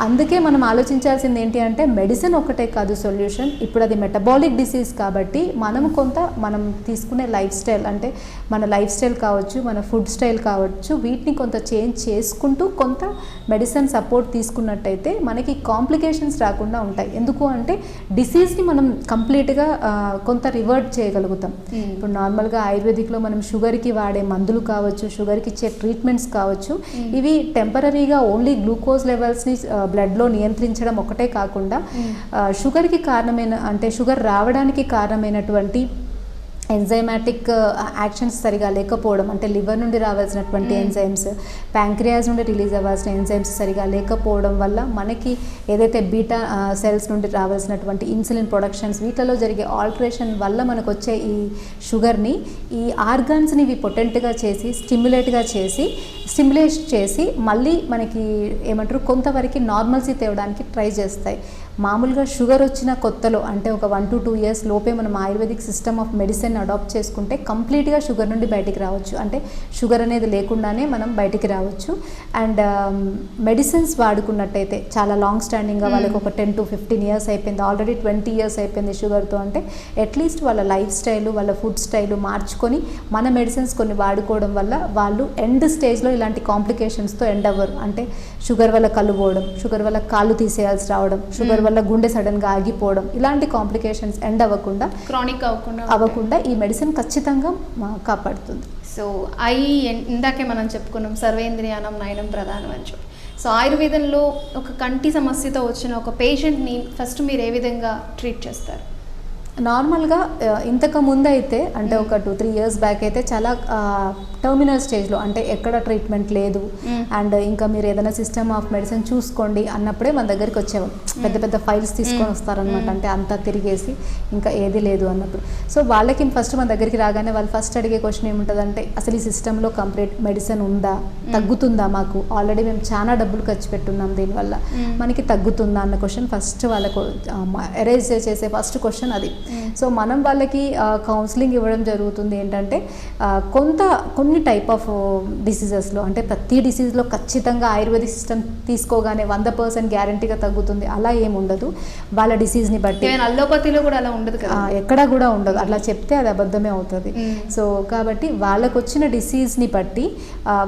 అందుకే మనం ఆలోచించాల్సింది ఏంటి అంటే మెడిసిన్ ఒకటే కాదు సొల్యూషన్. ఇప్పుడు అది మెటబాలిక్ డిసీజ్ కాబట్టి మనం తీసుకునే లైఫ్ స్టైల్, అంటే మన లైఫ్ స్టైల్ కావచ్చు, మన ఫుడ్ స్టైల్ కావచ్చు, వీటిని కొంత చేంజ్ చేసుకుంటూ కొంత మెడిసిన్ సపోర్ట్ తీసుకున్నట్టయితే మనకి కాంప్లికేషన్స్ రాకుండా ఉంటాయి. ఎందుకు అంటే డిసీజ్ని మనం కంప్లీట్గా కొంత రివర్ట్ చేయగలుగుతాం. ఇప్పుడు నార్మల్గా ఆయుర్వేదిక్లో మనం షుగర్కి వాడే మందులు కావచ్చు, షుగర్కి ఇచ్చే ట్రీట్మెంట్స్ కావచ్చు, ఇవి టెంపరీగా ఓన్లీ గ్లూకోజ్ లెవెల్స్ని బ్లడ్లో నియంత్రించడం ఒకటే కాకుండా షుగర్కి కారణమైన, అంటే షుగర్ రావడానికి కారణమైనటువంటి ఎంజైమాటిక్ యాక్షన్స్ సరిగా లేకపోవడం, అంటే లివర్ నుండి రావాల్సినటువంటి ఎంజైమ్స్, ప్యాంక్రియాస్ నుండి రిలీజ్ అవ్వాల్సిన ఎంజైమ్స్ సరిగా లేకపోవడం వల్ల మనకి ఏదైతే బీటా సెల్స్ నుండి రావాల్సినటువంటి ఇన్సులిన్ ప్రొడక్షన్స్, వీటిలో జరిగే ఆల్టరేషన్ వల్ల మనకు వచ్చే ఈ షుగర్ని ఈ ఆర్గాన్స్ని ఇవి పొటెంట్గా చేసి స్టిమ్యులేట్ చేసి మళ్ళీ మనకి ఏమంటారు కొంతవరకు నార్మల్సీ తేవడానికి ట్రై చేస్తాయి. మామూలుగా షుగర్ వచ్చిన కొత్తలో అంటే ఒక 1 to 2 years లోపే మనం ayurvedic system of medicine adopt చేసుకుంటే కంప్లీట్గా షుగర్ నుండి బయటికి రావచ్చు. అంటే షుగర్ అనేది లేకుండానే మనం బయటికి రావచ్చు. అండ్ మెడిసిన్స్ వాడుకున్నట్టయితే చాలా లాంగ్ స్టాండింగ్గా వాళ్ళకి ఒక 10 to 15 years అయిపోయింది, ఆల్రెడీ 20 years అయిపోయింది షుగర్తో అంటే అట్లీస్ట్ వాళ్ళ లైఫ్ స్టైలు, వాళ్ళ ఫుడ్ స్టైలు మార్చుకొని మన మెడిసిన్స్ కొన్ని వాడుకోవడం వల్ల వాళ్ళు ఎండ్ స్టేజ్లో ఇలాంటి కాంప్లికేషన్స్తో ఎండ్ అవ్వరు. అంటే షుగర్ వల్ల కళ్ళు పోవడం, షుగర్ వల్ల కాళ్ళు తీసేయాల్సి రావడం, షుగర్ వల్ల గుండె సడన్గా ఆగిపోవడం, ఇలాంటి కాంప్లికేషన్స్ ఎండ్ అవ్వకుండా, క్రానిక్ అవ్వకుండా ఈ మెడిసిన్ ఖచ్చితంగా కాపాడుతుంది. సో ఇందాకే మనం చెప్పుకున్నాం సర్వేంద్రియానం నయనం ప్రధానం అని చెప్పి. సో ఆయుర్వేదంలో ఒక కంటి సమస్యతో వచ్చిన ఒక పేషెంట్ని ఫస్ట్ మీరు ఏ విధంగా ట్రీట్ చేస్తారు? నార్మల్గా ఇంతకు ముందు అయితే అంటే ఒక 2-3 years బ్యాక్ అయితే చాలా టర్మినల్ స్టేజ్లో, అంటే ఎక్కడ ట్రీట్మెంట్ లేదు అండ్ ఇంకా మీరు ఏదైనా సిస్టమ్ ఆఫ్ మెడిసిన్ చూసుకోండి అన్నప్పుడే మన దగ్గరికి వచ్చేవాళ్ళు. పెద్ద పెద్ద ఫైల్స్ తీసుకొని వస్తారనమాట, అంటే అంతా తిరిగేసి ఇంకా ఏది లేదు అన్నప్పుడు. సో వాళ్ళకి ఫస్ట్ మన దగ్గరికి రాగానే వాళ్ళు ఫస్ట్ అడిగే క్వశ్చన్ ఏముంటుందంటే అసలు ఈ సిస్టంలో కంప్లీట్ మెడిసిన్ ఉందా, తగ్గుతుందా, మాకు ఆల్రెడీ మేము చాలా డబ్బులు ఖర్చు పెట్టున్నాం దీనివల్ల మనకి తగ్గుతుందా అన్న క్వశ్చన్ ఫస్ట్ వాళ్ళకు ఎరేజ్ చేసే ఫస్ట్ క్వశ్చన్ అది. సో మనం వాళ్ళకి కౌన్సిలింగ్ ఇవ్వడం జరుగుతుంది. ఏంటంటే కొన్ని టైప్ ఆఫ్ డిసీజెస్లో, అంటే ప్రతి డిసీజ్లో ఖచ్చితంగా ఆయుర్వేదిక్ సిస్టమ్ తీసుకోగానే 100% గ్యారంటీగా తగ్గుతుంది అలా ఏమి ఉండదు. వాళ్ళ డిసీజ్ని బట్టి, అల్లోపతిలో కూడా అలా ఉండదు కదా, ఎక్కడా కూడా ఉండదు. అట్లా చెప్తే అది అబద్ధమే అవుతుంది. సో కాబట్టి వాళ్ళకు వచ్చిన డిసీజ్ని బట్టి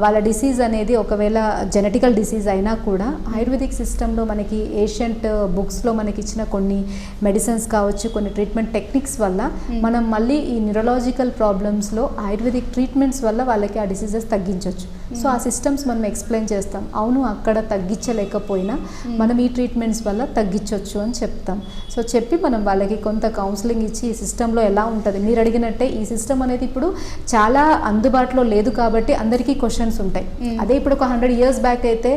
వాళ్ళ డిసీజ్ అనేది ఒకవేళ జెనెటికల్ డిసీజ్ అయినా కూడా ఆయుర్వేదిక్ సిస్టంలో మనకి ఏషియంట్ బుక్స్లో మనకి ఇచ్చిన కొన్ని మెడిసిన్స్ కావచ్చు, కొన్ని ట్రీట్మెంట్ టెక్నిక్స్ వల్ల మనం మళ్ళీ ఈ న్యూరలాజికల్ ప్రాబ్లమ్స్లో ఆయుర్వేదిక్ ట్రీట్మెంట్స్ వల్ల వాళ్ళకి ఆ డిసీజెస్ తగ్గించవచ్చు. సో ఆ సిస్టమ్స్ మనం ఎక్స్ప్లెయిన్ చేస్తాం. అవును అక్కడ తగ్గించలేకపోయినా మనం ఈ ట్రీట్మెంట్స్ వల్ల తగ్గించవచ్చు అని చెప్తాం. సో చెప్పి మనం వాళ్ళకి కొంత కౌన్సిలింగ్ ఇచ్చి ఈ సిస్టంలో ఎలా ఉంటుంది, మీరు అడిగినట్టే ఈ సిస్టమ్ అనేది ఇప్పుడు చాలా అందుబాటులో లేదు కాబట్టి అందరికీ క్వశ్చన్స్ ఉంటాయి. అదే ఇప్పుడు ఒక 100 years బ్యాక్ అయితే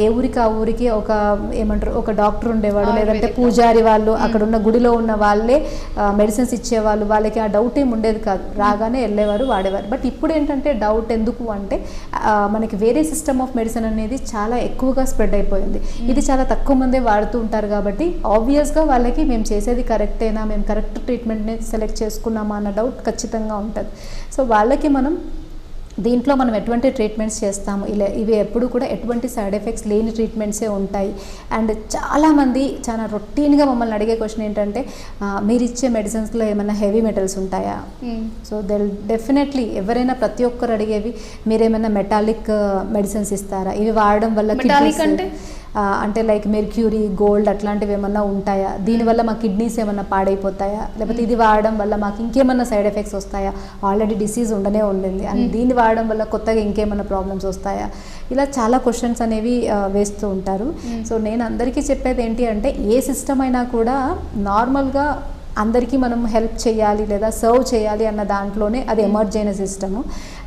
ఏ ఊరికి ఆ ఊరికి ఒక డాక్టర్ ఉండేవాడు, లేదంటే పూజారి వాళ్ళు అక్కడ ఉన్న గుడిలో ఉన్న వాళ్ళే మెడిసిన్స్ ఇచ్చేవాళ్ళు. వాళ్ళకి ఆ డౌట్ ఏమి ఉండేది కాదు, రాగానే వెళ్ళేవారు, వాడేవారు. బట్ ఇప్పుడు ఏంటంటే డౌట్ ఎందుకు అంటే మనకి వేరే సిస్టమ్ ఆఫ్ మెడిసిన్ అనేది చాలా ఎక్కువగా స్ప్రెడ్ అయిపోయింది. ఇది చాలా తక్కువ మందే వాడుతూ ఉంటారు కాబట్టి ఆబ్వియస్గా వాళ్ళకి మేము చేసేది కరెక్టేనా, మేము కరెక్ట్ ట్రీట్మెంట్ని సెలెక్ట్ చేసుకున్నామా అన్న డౌట్ ఖచ్చితంగా ఉంటుంది. సో వాళ్ళకి మనం దీంట్లో మనం ఎటువంటి ట్రీట్మెంట్స్ చేస్తాము, ఇవి ఎప్పుడు కూడా ఎటువంటి సైడ్ ఎఫెక్ట్స్ లేని ట్రీట్మెంట్సే ఉంటాయి. అండ్ చాలామంది చాలా రొటీన్గా మమ్మల్ని అడిగే క్వశ్చన్ ఏంటంటే మీరు ఇచ్చే మెడిసిన్స్లో ఏమైనా హెవీ మెటల్స్ ఉంటాయా? సో డెఫినెట్లీ ఎవరైనా ప్రతి ఒక్కరు అడిగేవి, మీరేమైనా మెటాలిక్ మెడిసిన్స్ ఇస్తారా, ఇవి వాడడం వల్ల అంటే లైక్ మెర్క్యూరీ, గోల్డ్ అట్లాంటివి ఏమన్నా ఉంటాయా, దీనివల్ల మా కిడ్నీస్ ఏమన్నా పాడైపోతాయా, లేకపోతే ఇది వాడడం వల్ల మాకు ఇంకేమన్నా సైడ్ ఎఫెక్ట్స్ వస్తాయా, ఆల్రెడీ డిసీజ్ ఉండనే ఉండింది అండ్ దీన్ని వాడడం వల్ల కొత్తగా ఇంకేమన్నా ప్రాబ్లమ్స్ వస్తాయా, ఇలా చాలా క్వశ్చన్స్ అనేవి వేస్తూ ఉంటారు. సో నేను అందరికీ చెప్పేది ఏంటి అంటే ఏ సిస్టమ్ అయినా కూడా నార్మల్గా అందరికీ మనం హెల్ప్ చేయాలి లేదా సర్వ్ చేయాలి అన్న దాంట్లోనే అది ఎమర్జ్ అయిన సిస్టము.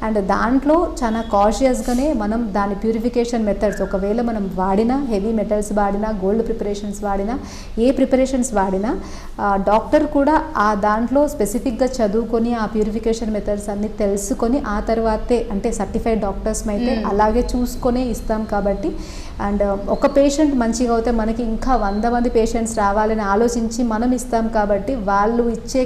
అండ్ దాంట్లో చాలా కాషియస్గానే మనం దాని ప్యూరిఫికేషన్ మెథడ్స్ ఒకవేళ మనం వాడినా, హెవీ మెటల్స్ వాడినా, గోల్డ్ ప్రిపరేషన్స్ వాడినా, ఏ ప్రిపరేషన్స్ వాడినా డాక్టర్ కూడా ఆ దాంట్లో స్పెసిఫిక్గా చదువుకొని ఆ ప్యూరిఫికేషన్ మెథడ్స్ అన్ని తెలుసుకొని ఆ తర్వాతే, అంటే సర్టిఫైడ్ డాక్టర్స్ అయితే అలాగే చూసుకొనే ఇస్తాం. కాబట్టి అండ్ ఒక పేషెంట్ మంచిగా అవుతే మనకి ఇంకా 100 మంది పేషెంట్స్ రావాలని ఆలోచించి మనం ఇస్తాం. కాబట్టి వాళ్ళు ఇచ్చే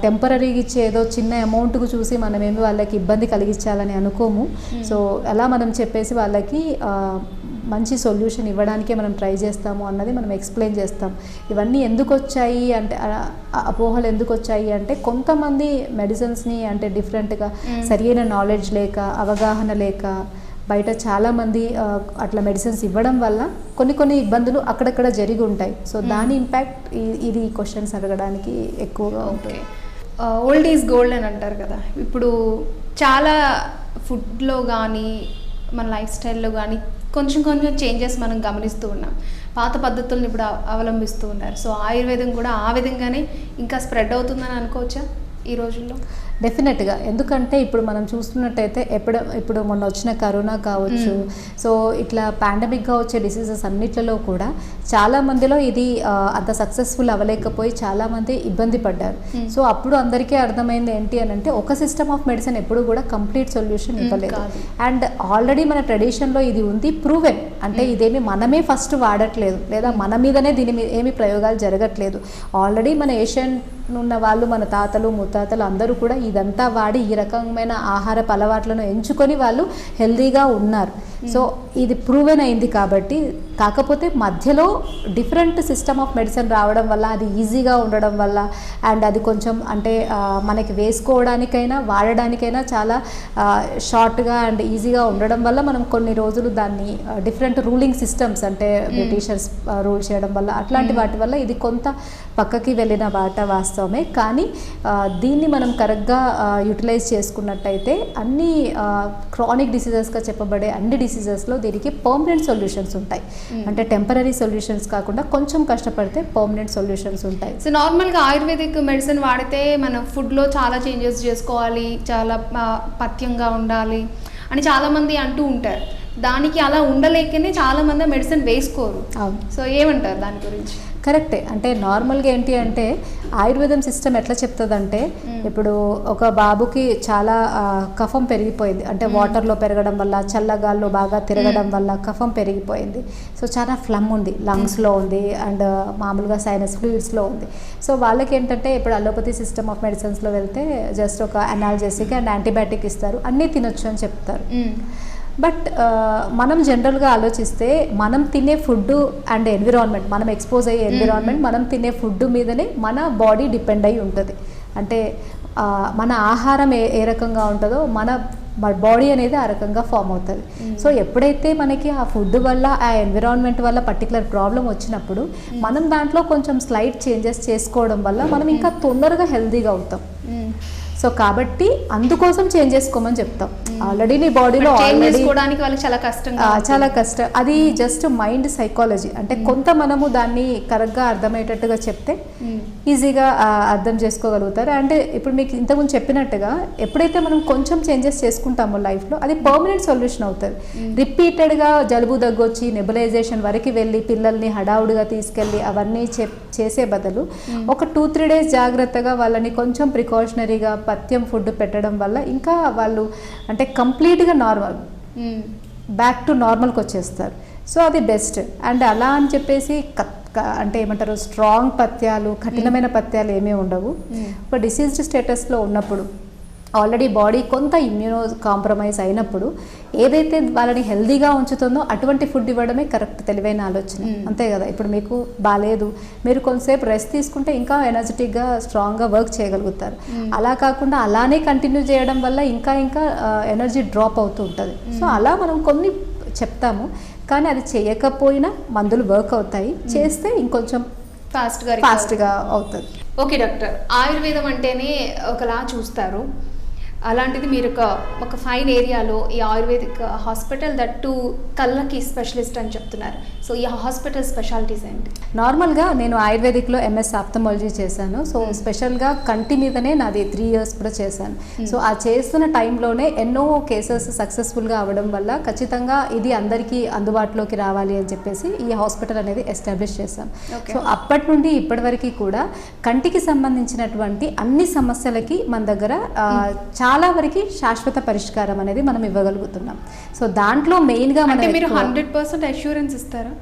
టెంపరీగా ఇచ్చే ఏదో చిన్న అమౌంట్కు చూసి మనమేమి వాళ్ళకి ఇబ్బంది కలిగించాలని అనుకోము. సో అలా మనం చెప్పేసి వాళ్ళకి మంచి సొల్యూషన్ ఇవ్వడానికే మనం ట్రై చేస్తాము అన్నది మనం ఎక్స్ప్లెయిన్ చేస్తాం. ఇవన్నీ ఎందుకు వచ్చాయి అంటే, అపోహలు ఎందుకు వచ్చాయి అంటే కొంతమంది మెడిసిన్స్ని అంటే డిఫరెంట్గా సరైన నాలెడ్జ్ లేక, అవగాహన లేక బయట చాలామంది అట్లా మెడిసిన్స్ ఇవ్వడం వల్ల కొన్ని ఇబ్బందులు అక్కడక్కడ జరిగి ఉంటాయి. సో దాని ఇంపాక్ట్ ఇది క్వశ్చన్స్ అడగడానికి ఎక్కువగా ఉంటుంది. ఓల్డ్ ఈజ్ గోల్డ్ అని అంటారు కదా, ఇప్పుడు చాలా ఫుడ్లో కానీ మన లైఫ్ స్టైల్లో కానీ కొంచెం చేంజెస్ మనం గమనిస్తూ ఉన్నాం. పాత పద్ధతులను ఇప్పుడు అవలంబిస్తూ ఉన్నారు. సో ఆయుర్వేదం కూడా ఆ విధంగానే ఇంకా స్ప్రెడ్ అవుతుందని అనుకోవచ్చా ఈ రోజుల్లో? డెఫినెట్గా. ఎందుకంటే ఇప్పుడు మనం చూస్తున్నట్టయితే ఇప్పుడు మొన్న వచ్చిన కరోనా కావచ్చు, సో ఇట్లా పాండమిక్గా వచ్చే డిసీజెస్ అన్నిట్లలో కూడా చాలా మందిలో ఇది అంత సక్సెస్ఫుల్ అవ్వలేకపోయి చాలామంది ఇబ్బంది పడ్డారు. సో అప్పుడు అందరికీ అర్థమైంది ఏంటి అని అంటే ఒక సిస్టమ్ ఆఫ్ మెడిసిన్ ఎప్పుడు కూడా కంప్లీట్ సొల్యూషన్ ఇవ్వలేదు. అండ్ ఆల్రెడీ మన ట్రెడిషన్లో ఇది ఉంది, ప్రూవెన్. అంటే ఇదేమి మనమే ఫస్ట్ వాడట్లేదు లేదా మన మీదనే దీని మీద ఏమి ప్రయోగాలు జరగట్లేదు. ఆల్రెడీ మన ఏషియన్ ఉన్న వాళ్ళు, మన తాతలు ముత్తాతలు అందరూ కూడా ఇదంతా వాడి ఈ రకమైన ఆహారపు అలవాట్లను ఎంచుకొని వాళ్ళు హెల్దీగా ఉన్నారు. సో ఇది ప్రూవెన్ అయింది. కాబట్టి కాకపోతే మధ్యలో డిఫరెంట్ సిస్టమ్ ఆఫ్ మెడిసిన్ రావడం వల్ల, అది ఈజీగా ఉండడం వల్ల అండ్ అది కొంచెం అంటే మనకి వేసుకోవడానికైనా వాడడానికైనా చాలా షార్ట్గా అండ్ ఈజీగా ఉండడం వల్ల మనం కొన్ని రోజులు దాన్ని డిఫరెంట్ రూలింగ్ సిస్టమ్స్ అంటే బ్రిటిషర్స్ రూల్ చేయడం వల్ల అట్లాంటి వాటి వల్ల ఇది కొంత పక్కకి వెళ్ళిన బాట వాస్తవమే. కానీ దీన్ని మనం కరెక్ట్గా యూటిలైజ్ చేసుకున్నట్టయితే అన్ని క్రానిక్ డిసీజెస్గా చెప్పబడే అన్ని డిసీజెస్లో దీనికి పర్మనెంట్ సొల్యూషన్స్ ఉంటాయి. అంటే టెంపరీ సొల్యూషన్స్ కాకుండా కొంచెం కష్టపడితే పర్మనెంట్ సొల్యూషన్స్ ఉంటాయి. సో నార్మల్గా ఆయుర్వేదిక్ మెడిసిన్ వాడితే మన ఫుడ్లో చాలా చేంజెస్ చేసుకోవాలి, చాలా పథ్యంగా ఉండాలి అని చాలామంది అంటూ ఉంటారు. దానికి అలా ఉండలేకనే చాలామంది మెడిసిన్ వేసుకోరు. సో ఏమంటారు దాని గురించి? కరెక్టే. అంటే నార్మల్గా ఏంటి అంటే ఆయుర్వేదం సిస్టమ్ ఎట్లా చెప్తుందంటే, ఇప్పుడు ఒక బాబుకి చాలా కఫం పెరిగిపోయింది, అంటే వాటర్లో పెరగడం వల్ల, చల్లగాల్లో బాగా తిరగడం వల్ల కఫం పెరిగిపోయింది. సో చాలా ఫ్లమ్ ఉంది, లంగ్స్లో ఉంది అండ్ మామూలుగా సైనస్ ఫ్లూయిడ్స్లో ఉంది. సో వాళ్ళకి ఏంటంటే ఇప్పుడు అలోపతి సిస్టమ్ ఆఫ్ మెడిసిన్స్లో వెళ్తే జస్ట్ ఒక అనాల్జెసిక్ అండ్ యాంటీబయాటిక్ ఇస్తారు, అన్నీ తినొచ్చు అని చెప్తారు. బట్ మనం జనరల్గా ఆలోచిస్తే మనం తినే ఫుడ్ అండ్ ఎన్విరాన్మెంట్, మనం ఎక్స్పోజ్ అయ్యే ఎన్విరాన్మెంట్, మనం తినే ఫుడ్ మీదనే మన బాడీ డిపెండ్ అయి ఉంటుంది. అంటే మన ఆహారం ఏ రకంగా ఉంటుందో మన బాడీ అనేది ఆ రకంగా ఫామ్ అవుతుంది. సో ఎప్పుడైతే మనకి ఆ ఫుడ్ వల్ల, ఆ ఎన్విరాన్మెంట్ వల్ల పర్టికులర్ ప్రాబ్లం వచ్చినప్పుడు మనం దాంట్లో కొంచెం స్లైట్ చేంజెస్ చేసుకోవడం వల్ల మనం ఇంకా తొందరగా హెల్తీగా అవుతాం. సో కాబట్టి అందుకోసం చేంజ్ చేసుకోమని చెప్తాం. ఆల్రెడీ నీ బాడీలో చాలా కష్టం. అది జస్ట్ మైండ్ సైకాలజీ. అంటే కొంత మనము దాన్ని కరెక్ట్గా అర్థమయ్యేటట్టుగా చెప్తే ఈజీగా అర్థం చేసుకోగలుగుతారు. అంటే ఇప్పుడు మీకు ఇంతకుముందు చెప్పినట్టుగా ఎప్పుడైతే మనం కొంచెం చేంజెస్ చేసుకుంటామో లైఫ్లో, అది పర్మనెంట్ సొల్యూషన్ అవుతుంది. రిపీటెడ్గా జలుబు దగ్గొచ్చి నెబులైజేషన్ వరకు వెళ్ళి పిల్లల్ని హడావుడిగా తీసుకెళ్ళి అవన్నీ చేసే బదులు ఒక 2-3 డేస్ జాగ్రత్తగా వాళ్ళని కొంచెం ప్రికాషనరీగా పథ్యం ఫుడ్ పెట్టడం వల్ల ఇంకా వాళ్ళు అంటే కంప్లీట్గా నార్మల్, బ్యాక్ టు నార్మల్కి వచ్చేస్తారు. సో అది బెస్ట్. అండ్ అలా అని చెప్పేసి అంటే ఏమంటారు, స్ట్రాంగ్ పథ్యాలు, కఠినమైన పథ్యాలు ఏమీ ఉండవు. ఒక డిసీజ్డ్ స్టేటస్లో ఉన్నప్పుడు ఆల్రెడీ బాడీ కొంత ఇమ్యూనో కాంప్రమైజ్ అయినప్పుడు ఏదైతే వాళ్ళని హెల్దీగా ఉంచుతుందో అటువంటి ఫుడ్ ఇవ్వడమే కరెక్ట్ తెలివైన ఆలోచన. అంతే కదా, ఇప్పుడు మీకు బాగాలేదు, మీరు కొంతసేపు రెస్ట్ తీసుకుంటే ఇంకా ఎనర్జెటిక్గా స్ట్రాంగ్గా వర్క్ చేయగలుగుతారు. అలా కాకుండా అలానే కంటిన్యూ చేయడం వల్ల ఇంకా ఎనర్జీ డ్రాప్ అవుతూ ఉంటుంది. సో అలా మనం కొన్ని చెప్తాము, కానీ అది చేయకపోయినా మందులు వర్క్ అవుతాయి, చేస్తే ఇంకొంచెం ఫాస్ట్గా అవుతుంది. ఓకే డాక్టర్, ఆయుర్వేదం అంటేనే ఒకలా చూస్తారు. అలాంటిది మీరు ఒక ఫైన్ ఏరియాలో ఈ ఆయుర్వేదిక్ హాస్పిటల్ దట్టు కళ్ళకి స్పెషలిస్ట్ అని చెప్తున్నారు. సో ఈ హాస్పిటల్ స్పెషాలిటీస్ ఏంటి? నార్మల్గా నేను ఆయుర్వేదిక్లో ఎంఎస్ ఆప్థమాలజీ చేశాను. సో స్పెషల్గా కంటి మీదనే నాది 3 years కూడా చేశాను. సో ఆ చేస్తున్న టైంలోనే ఎన్నో కేసెస్ సక్సెస్ఫుల్గా అవ్వడం వల్ల ఖచ్చితంగా ఇది అందరికీ అందుబాటులోకి రావాలి అని చెప్పేసి ఈ హాస్పిటల్ అనేది ఎస్టాబ్లిష్ చేశాం. సో అప్పటి నుండి ఇప్పటి వరకు కూడా కంటికి సంబంధించినటువంటి అన్ని సమస్యలకి మన దగ్గర చాలా వరకు శాశ్వత పరిష్కారం అనేది మనం ఇవ్వగలుగుతున్నాం. సో దాంట్లో మెయిన్గా మీరు 100% అష్యూరెన్స్ ఇస్తారా?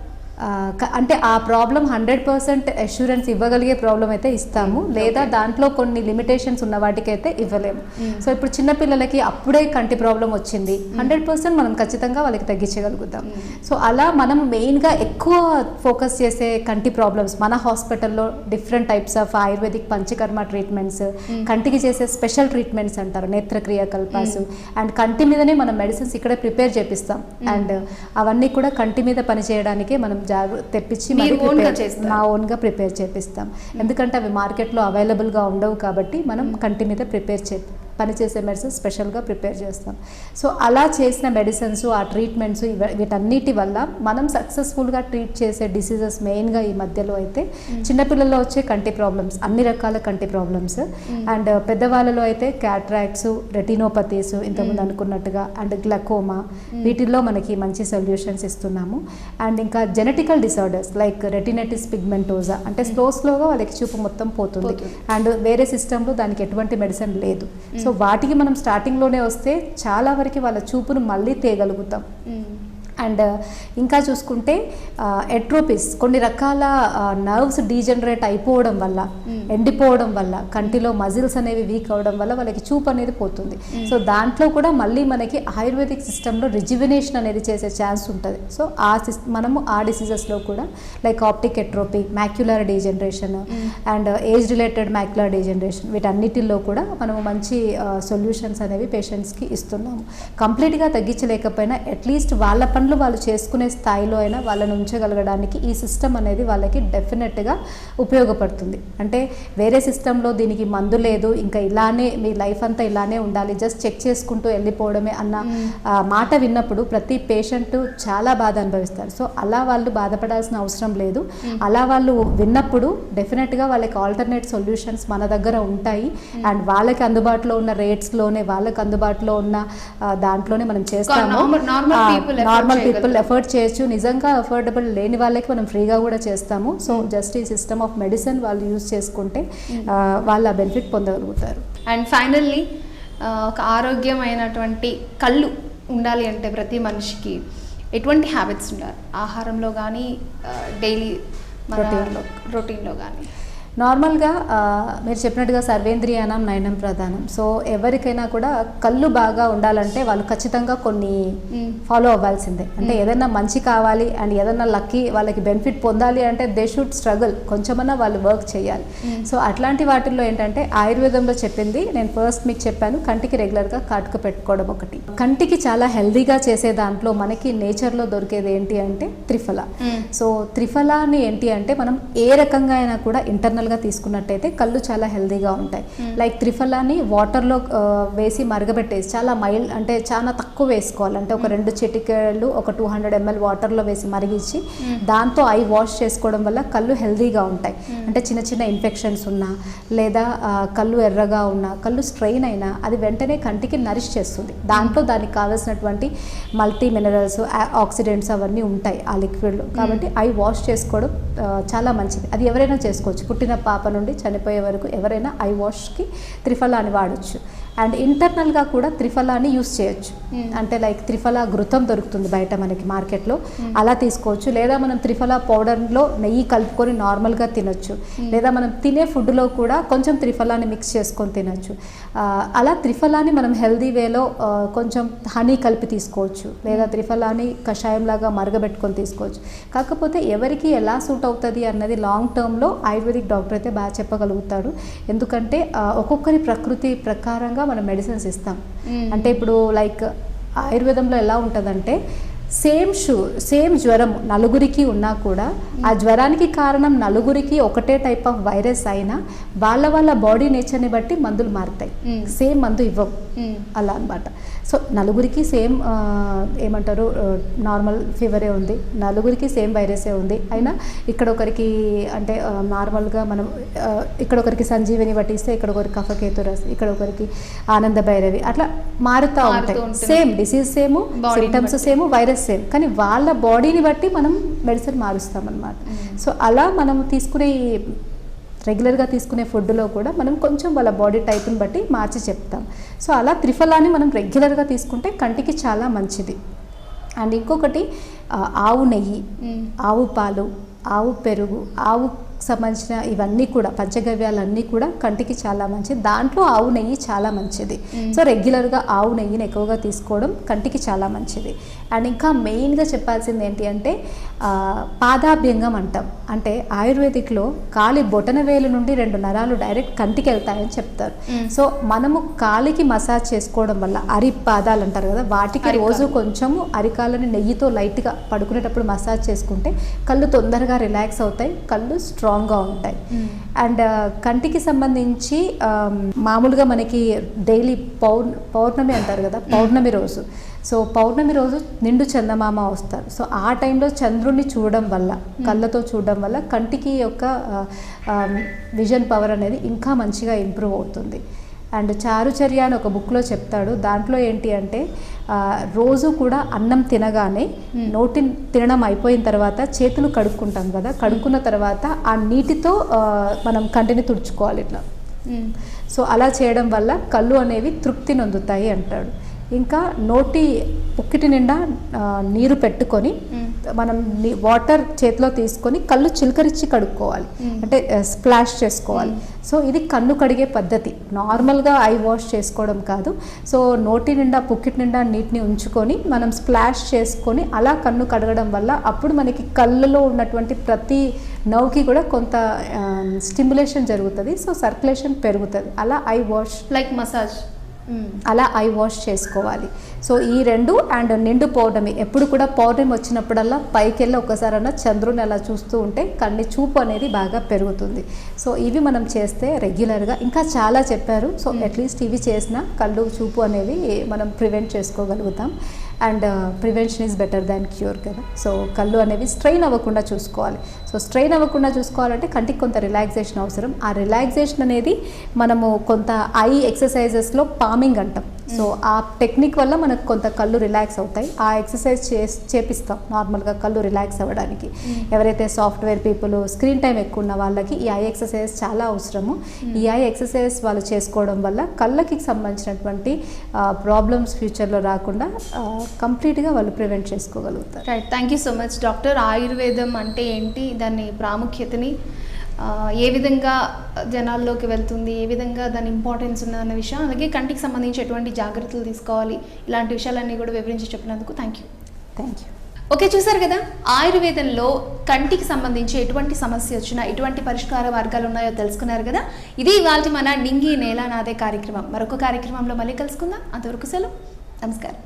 అంటే ఆ ప్రాబ్లం 100% అష్యూరెన్స్ ఇవ్వగలిగే ప్రాబ్లం అయితే ఇస్తాము, లేదా దాంట్లో కొన్ని లిమిటేషన్స్ ఉన్న వాటికైతే ఇవ్వలేము. సో ఇప్పుడు చిన్నపిల్లలకి అప్పుడే కంటి ప్రాబ్లం వచ్చింది, 100% మనం ఖచ్చితంగా వాళ్ళకి తగ్గించగలుగుతాం. సో అలా మనం మెయిన్గా ఎక్కువ ఫోకస్ చేసే కంటి ప్రాబ్లమ్స్ మన హాస్పిటల్లో different types of ayurvedic panchakarma treatments, కంటికి చేసే స్పెషల్ ట్రీట్మెంట్స్ అంటారు, నేత్రక్రియ కల్పాసు, అండ్ కంటి మీదనే మనం మెడిసిన్స్ ఇక్కడే ప్రిపేర్ చేపిస్తాం. అండ్ అవన్నీ కూడా కంటి మీద పనిచేయడానికే మనం తెప్పించి మా ఓన్గా ప్రిపేర్ చేపిస్తాం. ఎందుకంటే అవి మార్కెట్లో అవైలబుల్గా ఉండవు కాబట్టి మనం కంటి మీద పనిచేసే మెడిసిన్స్ స్పెషల్గా ప్రిపేర్ చేస్తాం. సో అలా చేసిన మెడిసిన్స్, ఆ ట్రీట్మెంట్స్, వీటన్నిటి వల్ల మనం సక్సెస్ఫుల్గా ట్రీట్ చేసే డిసీజెస్ మెయిన్గా ఈ మధ్యలో అయితే చిన్నపిల్లల్లో వచ్చే కంటి ప్రాబ్లమ్స్, అన్ని రకాల కంటి ప్రాబ్లమ్స్, అండ్ పెద్దవాళ్ళలో అయితే క్యాట్రాక్ట్స్, రెటినోపతీస్ ఇంతకుముందు అనుకున్నట్టుగా, అండ్ గ్లకోమా, వీటిల్లో మనకి మంచి సొల్యూషన్స్ ఇస్తున్నాము. అండ్ ఇంకా genetical disorders like retinitis pigmentosa, అంటే స్లోగా వాళ్ళకి చూపు మొత్తం పోతుంది, అండ్ వేరే సిస్టంలో దానికి ఎటువంటి మెడిసిన్ లేదు. సో వాటికి మనం స్టార్టింగ్లోనే వస్తే చాలా వరకు వాళ్ళ చూపును మళ్ళీ తేగలుగుతాం. అండ్ ఇంకా చూసుకుంటే ఎట్రోపిస్, కొన్ని రకాల నర్వ్స్ డీజనరేట్ అయిపోవడం వల్ల, ఎండిపోవడం వల్ల, కంటిలో మజిల్స్ అనేవి వీక్ అవడం వల్ల వాళ్ళకి చూపు అనేది పోతుంది. సో దాంట్లో కూడా మళ్ళీ మనకి ఆయుర్వేదిక్ సిస్టంలో రిజివినేషన్ అనేది చేసే ఛాన్స్ ఉంటుంది. సో మనము ఆ డిసీజెస్లో కూడా like optic atrophy, macular degeneration, and age related macular degeneration, వీటన్నిటిలో కూడా మనము మంచి సొల్యూషన్స్ అనేవి పేషెంట్స్కి ఇస్తున్నాము. కంప్లీట్గా తగ్గించలేకపోయినా అట్లీస్ట్ వాళ్ళ పనులు వాళ్ళు చేసుకునే స్థాయిలో అయినా వాళ్ళని ఉంచగలగడానికి ఈ సిస్టమ్ అనేది వాళ్ళకి డెఫినెట్గా ఉపయోగపడుతుంది. అంటే వేరే సిస్టంలో దీనికి మందు లేదు, ఇంకా ఇలానే మీ లైఫ్ అంతా ఇలానే ఉండాలి, జస్ట్ చెక్ చేసుకుంటూ వెళ్ళిపోవడమే అన్న మాట విన్నప్పుడు ప్రతి పేషెంట్ చాలా బాధ అనుభవిస్తారు. సో అలా వాళ్ళు బాధపడాల్సిన అవసరం లేదు. అలా వాళ్ళు విన్నప్పుడు డెఫినెట్గా వాళ్ళకి ఆల్టర్నేట్ సొల్యూషన్స్ మన దగ్గర ఉంటాయి. అండ్ వాళ్ళకి అందుబాటులో ఉన్న రేట్స్లోనే, వాళ్ళకి అందుబాటులో ఉన్న దాంట్లోనే మనం చేస్తాము. నార్మల్ పీపుల్ ఎఫర్ట్ చేయొచ్చు, నిజంగా అఫోర్డబుల్ లేని వాళ్ళకి మనం ఫ్రీగా కూడా చేస్తాము. సో జస్ట్ ఈ సిస్టమ్ ఆఫ్ మెడిసిన్ వాళ్ళు యూజ్ చేసుకుంటే వాళ్ళు ఆ బెనిఫిట్ పొందగలుగుతారు. అండ్ ఫైనల్లీ ఒక ఆరోగ్యమైనటువంటి కళ్ళు ఉండాలి అంటే ప్రతి మనిషికి ఎటువంటి హ్యాబిట్స్ ఉండాలి? ఆహారంలో కానీ, డైలీ రొటీన్లో కానీ? నార్మల్గా మీరు చెప్పినట్టుగా సర్వేంద్రియానం నయనం ప్రధానం. సో ఎవరికైనా కూడా కళ్ళు బాగా ఉండాలంటే వాళ్ళు ఖచ్చితంగా కొన్ని ఫాలో అవ్వాల్సిందే. అంటే ఏదైనా మంచి కావాలి అండ్ ఏదైనా లక్కీ వాళ్ళకి బెనిఫిట్ పొందాలి అంటే దే షుడ్ స్ట్రగుల్, కొంచెమన్నా వాళ్ళు వర్క్ చేయాలి. సో అట్లాంటి వాటిల్లో ఏంటంటే ఆయుర్వేదంలో చెప్పింది నేను ఫస్ట్ మీకు చెప్పాను, కంటికి రెగ్యులర్గా కాటుక పెట్టుకోవడం ఒకటి. కంటికి చాలా హెల్దీగా చేసే దాంట్లో మనకి నేచర్లో దొరికేది ఏంటి అంటే త్రిఫల. సో త్రిఫలాని ఏంటి అంటే మనం ఏ రకంగా అయినా కూడా ఇంటర్నల్ గా తీసుకున్నట్టయితే కళ్ళు చాలా హెల్దీగా ఉంటాయి. లైక్ త్రిఫలాని వాటర్లో వేసి మరగబెట్టేసి, చాలా మైల్డ్ అంటే చాలా తక్కువ వేసుకోవాలి, అంటే ఒక 2 చిటికెళ్ళు ఒక 200 ml వాటర్లో వేసి మరిగించి దాంతో ఐ వాష్ చేసుకోవడం వల్ల కళ్ళు హెల్దీగా ఉంటాయి. అంటే చిన్న చిన్న ఇన్ఫెక్షన్స్ ఉన్నా, లేదా కళ్ళు ఎర్రగా ఉన్నా, కళ్ళు స్ట్రెయిన్ అయినా అది వెంటనే కంటికి నరిష్ చేస్తుంది. దాంట్లో దానికి కావాల్సినటువంటి మల్టీ మినరల్స్, ఆక్సిడెంట్స్ అవన్నీ ఉంటాయి ఆ లిక్విడ్లో. కాబట్టి ఐ వాష్ చేసుకోవడం చాలా మంచిది. అది ఎవరైనా చేసుకోవచ్చు, పుట్టిన పుట్టిన పాప నుండి చనిపోయే వరకు ఎవరైనా ఐ వాష్కి త్రిఫలాని వాడచ్చు. అండ్ ఇంటర్నల్గా కూడా త్రిఫలాని యూస్ చేయొచ్చు. అంటే లైక్ త్రిఫలా ఘృతం దొరుకుతుంది బయట మనకి మార్కెట్లో, అలా తీసుకోవచ్చు. లేదా మనం త్రిఫలా పౌడర్లో నెయ్యి కలుపుకొని నార్మల్గా తినొచ్చు. లేదా మనం తినే ఫుడ్లో కూడా కొంచెం త్రిఫలాని మిక్స్ చేసుకొని తినొచ్చు. అలా త్రిఫలాని మనం హెల్దీ వేలో కొంచెం హనీ కలిపి తీసుకోవచ్చు. లేదా త్రిఫలాని కషాయంలాగా మరగబెట్టుకొని తీసుకోవచ్చు. కాకపోతే ఎవరికి ఎలా సూట్ అవుతుంది అన్నది లాంగ్ టర్మ్లో ఆయుర్వేదిక్ డాక్టర్ అయితే బాగా చెప్పగలుగుతాడు. ఎందుకంటే ఒక్కొక్కరి ప్రకృతి ప్రకారంగా మనం మెడిసిన్స్ ఇస్తాం. అంటే ఇప్పుడు లైక్ ఆయుర్వేదంలో ఎలా ఉంటుందంటే సేమ్ జ్వరం నలుగురికి ఉన్నా కూడా ఆ జ్వరానికి కారణం నలుగురికి ఒకటే టైప్ ఆఫ్ వైరస్ అయినా వాళ్ళ బాడీ నేచర్ని బట్టి మందులు మారుతాయి. సేమ్ మందు ఇవ్వం అలా అనమాట. సో నలుగురికి సేమ్ ఏమంటారు నార్మల్ ఫీవరే ఉంది, నలుగురికి సేమ్ వైరసే ఉంది అయినా ఇక్కడ ఒకరికి అంటే నార్మల్గా మనం ఇక్కడ ఒకరికి సంజీవిని పట్టిస్తే ఇక్కడ ఒకరికి కఫకేతు రస్, ఇక్కడ ఒకరికి ఆనంద భైరవి, అట్లా మారుతూ ఉంటాయి. Same disease same, symptoms same, virus same, కానీ వాళ్ళ బాడీని బట్టి మనం మెడిసిన్ మారుస్తాం అన్నమాట. సో అలా మనం రెగ్యులర్గా తీసుకునే ఫుడ్లో కూడా మనం కొంచెం వాళ్ళ బాడీ టైప్ని బట్టి మార్చి చెప్తాం. సో అలా త్రిఫలాన్ని మనం రెగ్యులర్గా తీసుకుంటే కంటికి చాలా మంచిది. అండ్ ఇంకొకటి ఆవు నెయ్యి, ఆవు పాలు, ఆవు పెరుగు, ఆవు సంబంధించిన ఇవన్నీ కూడా పంచగవ్యాలన్నీ కూడా కంటికి చాలా మంచిది. దాంట్లో ఆవు నెయ్యి చాలా మంచిది. సో రెగ్యులర్గా ఆవు నెయ్యిని ఎక్కువగా తీసుకోవడం కంటికి చాలా మంచిది. అండ్ ఇంకా మెయిన్గా చెప్పాల్సింది ఏంటి అంటే పాదాభ్యంగం అంటాం. అంటే ఆయుర్వేదిక్లో కాలి బొటన వేలు నుండి 2 నరాలు డైరెక్ట్ కంటికి వెళ్తాయని చెప్తారు. సో మనము కాలికి మసాజ్ చేసుకోవడం వల్ల పాదాలు అంటారు కదా, వాటికి రోజు కొంచెము అరికాలని నెయ్యితో లైట్గా పడుకునేటప్పుడు మసాజ్ చేసుకుంటే కళ్ళు తొందరగా రిలాక్స్ అవుతాయి, కళ్ళు స్ట్రాంగ్గా ఉంటాయి. అండ్ కంటికి సంబంధించి మామూలుగా మనకి డైలీ పౌర్ణమి అంటారు కదా, పౌర్ణమి రోజు. సో పౌర్ణమి రోజు నిండు చందమామ వస్తారు. సో ఆ టైంలో చంద్రుడిని చూడడం వల్ల, కళ్ళతో చూడడం వల్ల కంటికి యొక్క విజన్ పవర్ అనేది ఇంకా మంచిగా ఇంప్రూవ్ అవుతుంది. అండ్ చారుచర్య అని ఒక బుక్లో చెప్తాడు. దాంట్లో ఏంటి అంటే రోజు కూడా అన్నం తినగానే తినడం అయిపోయిన తర్వాత చేతులు కడుక్కుంటాం కదా, కడుక్కున్న తర్వాత ఆ నీటితో మనం కంటిని తుడుచుకోవాలి ఇట్లా. సో అలా చేయడం వల్ల కళ్ళు అనేవి తృప్తి నొందుతాయి అంటాడు. ఇంకా నోటి పుక్కిటి నిండా నీరు పెట్టుకొని మనం వాటర్ చేతిలో తీసుకొని కళ్ళు చిలకరించి కడుక్కోవాలి, అంటే స్ప్లాష్ చేసుకోవాలి. సో ఇది కన్ను కడిగే పద్ధతి, నార్మల్గా ఐ వాష్ చేసుకోవడం కాదు. సో నోటి నిండా పుక్కిటి నిండా నీటిని ఉంచుకొని మనం స్ప్లాష్ చేసుకొని అలా కన్ను కడగడం వల్ల అప్పుడు మనకి కళ్ళలో ఉన్నటువంటి ప్రతి నవ్వుకి కూడా కొంత స్టిమ్యులేషన్ జరుగుతుంది. సో సర్క్యులేషన్ పెరుగుతుంది. అలా ఐ వాష్ లైక్ మసాజ్, అలా ఐ వాష్ చేసుకోవాలి. సో ఈ 2 అండ్ నిండు పౌర్ణమి, ఎప్పుడు కూడా పౌర్ణమి వచ్చినప్పుడల్లా పైకి వెళ్ళి ఒకసారన్నా చంద్రుని అలా చూస్తూ ఉంటే కన్ను చూపు అనేది బాగా పెరుగుతుంది. సో ఇవి మనం చేస్తే రెగ్యులర్గా, ఇంకా చాలా చెప్పారు. సో అట్లీస్ట్ ఇవి చేసినా కళ్ళు చూపు అనేది మనం ప్రివెంట్ చేసుకోగలుగుతాం. And prevention is better than cure కదా. సో కళ్ళు అనేవి స్ట్రెయిన్ అవ్వకుండా చూసుకోవాలి. సో స్ట్రెయిన్ అవ్వకుండా చూసుకోవాలంటే కంటికి కొంత రిలాక్సేషన్ అవసరం. ఆ రిలాక్సేషన్ అనేది మనము కొంత ఐ ఎక్సర్సైజెస్లో పామింగ్ అంటాం. సో ఆ టెక్నిక్ వల్ల మనకు కొంత కళ్ళు రిలాక్స్ అవుతాయి. ఆ ఎక్సర్సైజ్ చేపిస్తాం నార్మల్గా కళ్ళు రిలాక్స్ అవ్వడానికి. ఎవరైతే సాఫ్ట్వేర్ పీపుల్, స్క్రీన్ టైం ఎక్కువ ఉన్న వాళ్ళకి ఈ ఐ ఎక్సర్సైజ్ చాలా అవసరము. ఈ ఐ ఎక్సర్సైజ్ వాళ్ళు చేసుకోవడం వల్ల కళ్ళకి సంబంధించినటువంటి ప్రాబ్లమ్స్ ఫ్యూచర్లో రాకుండా కంప్లీట్గా వాళ్ళు ప్రివెంట్ చేసుకోగలుగుతారు. Right, thank you so much doctor. ఆయుర్వేదం అంటే ఏంటి, దాని ప్రాముఖ్యతని ఏ విధంగా జనాల్లోకి వెళ్తుంది, ఏ విధంగా దాని ఇంపార్టెన్స్ ఉన్నదన్న విషయం, అలాగే కంటికి సంబంధించి ఎటువంటి జాగ్రత్తలు తీసుకోవాలి, ఇలాంటి విషయాలన్నీ కూడా వివరించి చెప్పినందుకు థ్యాంక్ యూ. ఓకే, చూసారు కదా, ఆయుర్వేదంలో కంటికి సంబంధించి ఎటువంటి సమస్య వచ్చినా ఎటువంటి పరిష్కార మార్గాలు ఉన్నాయో తెలుసుకున్నారు కదా. ఇది ఇవాళ మన నింగి నేల నాదే కార్యక్రమం. మరొక కార్యక్రమంలో మళ్ళీ కలుసుకుందాం. అంతవరకు సెలవు, నమస్కారం.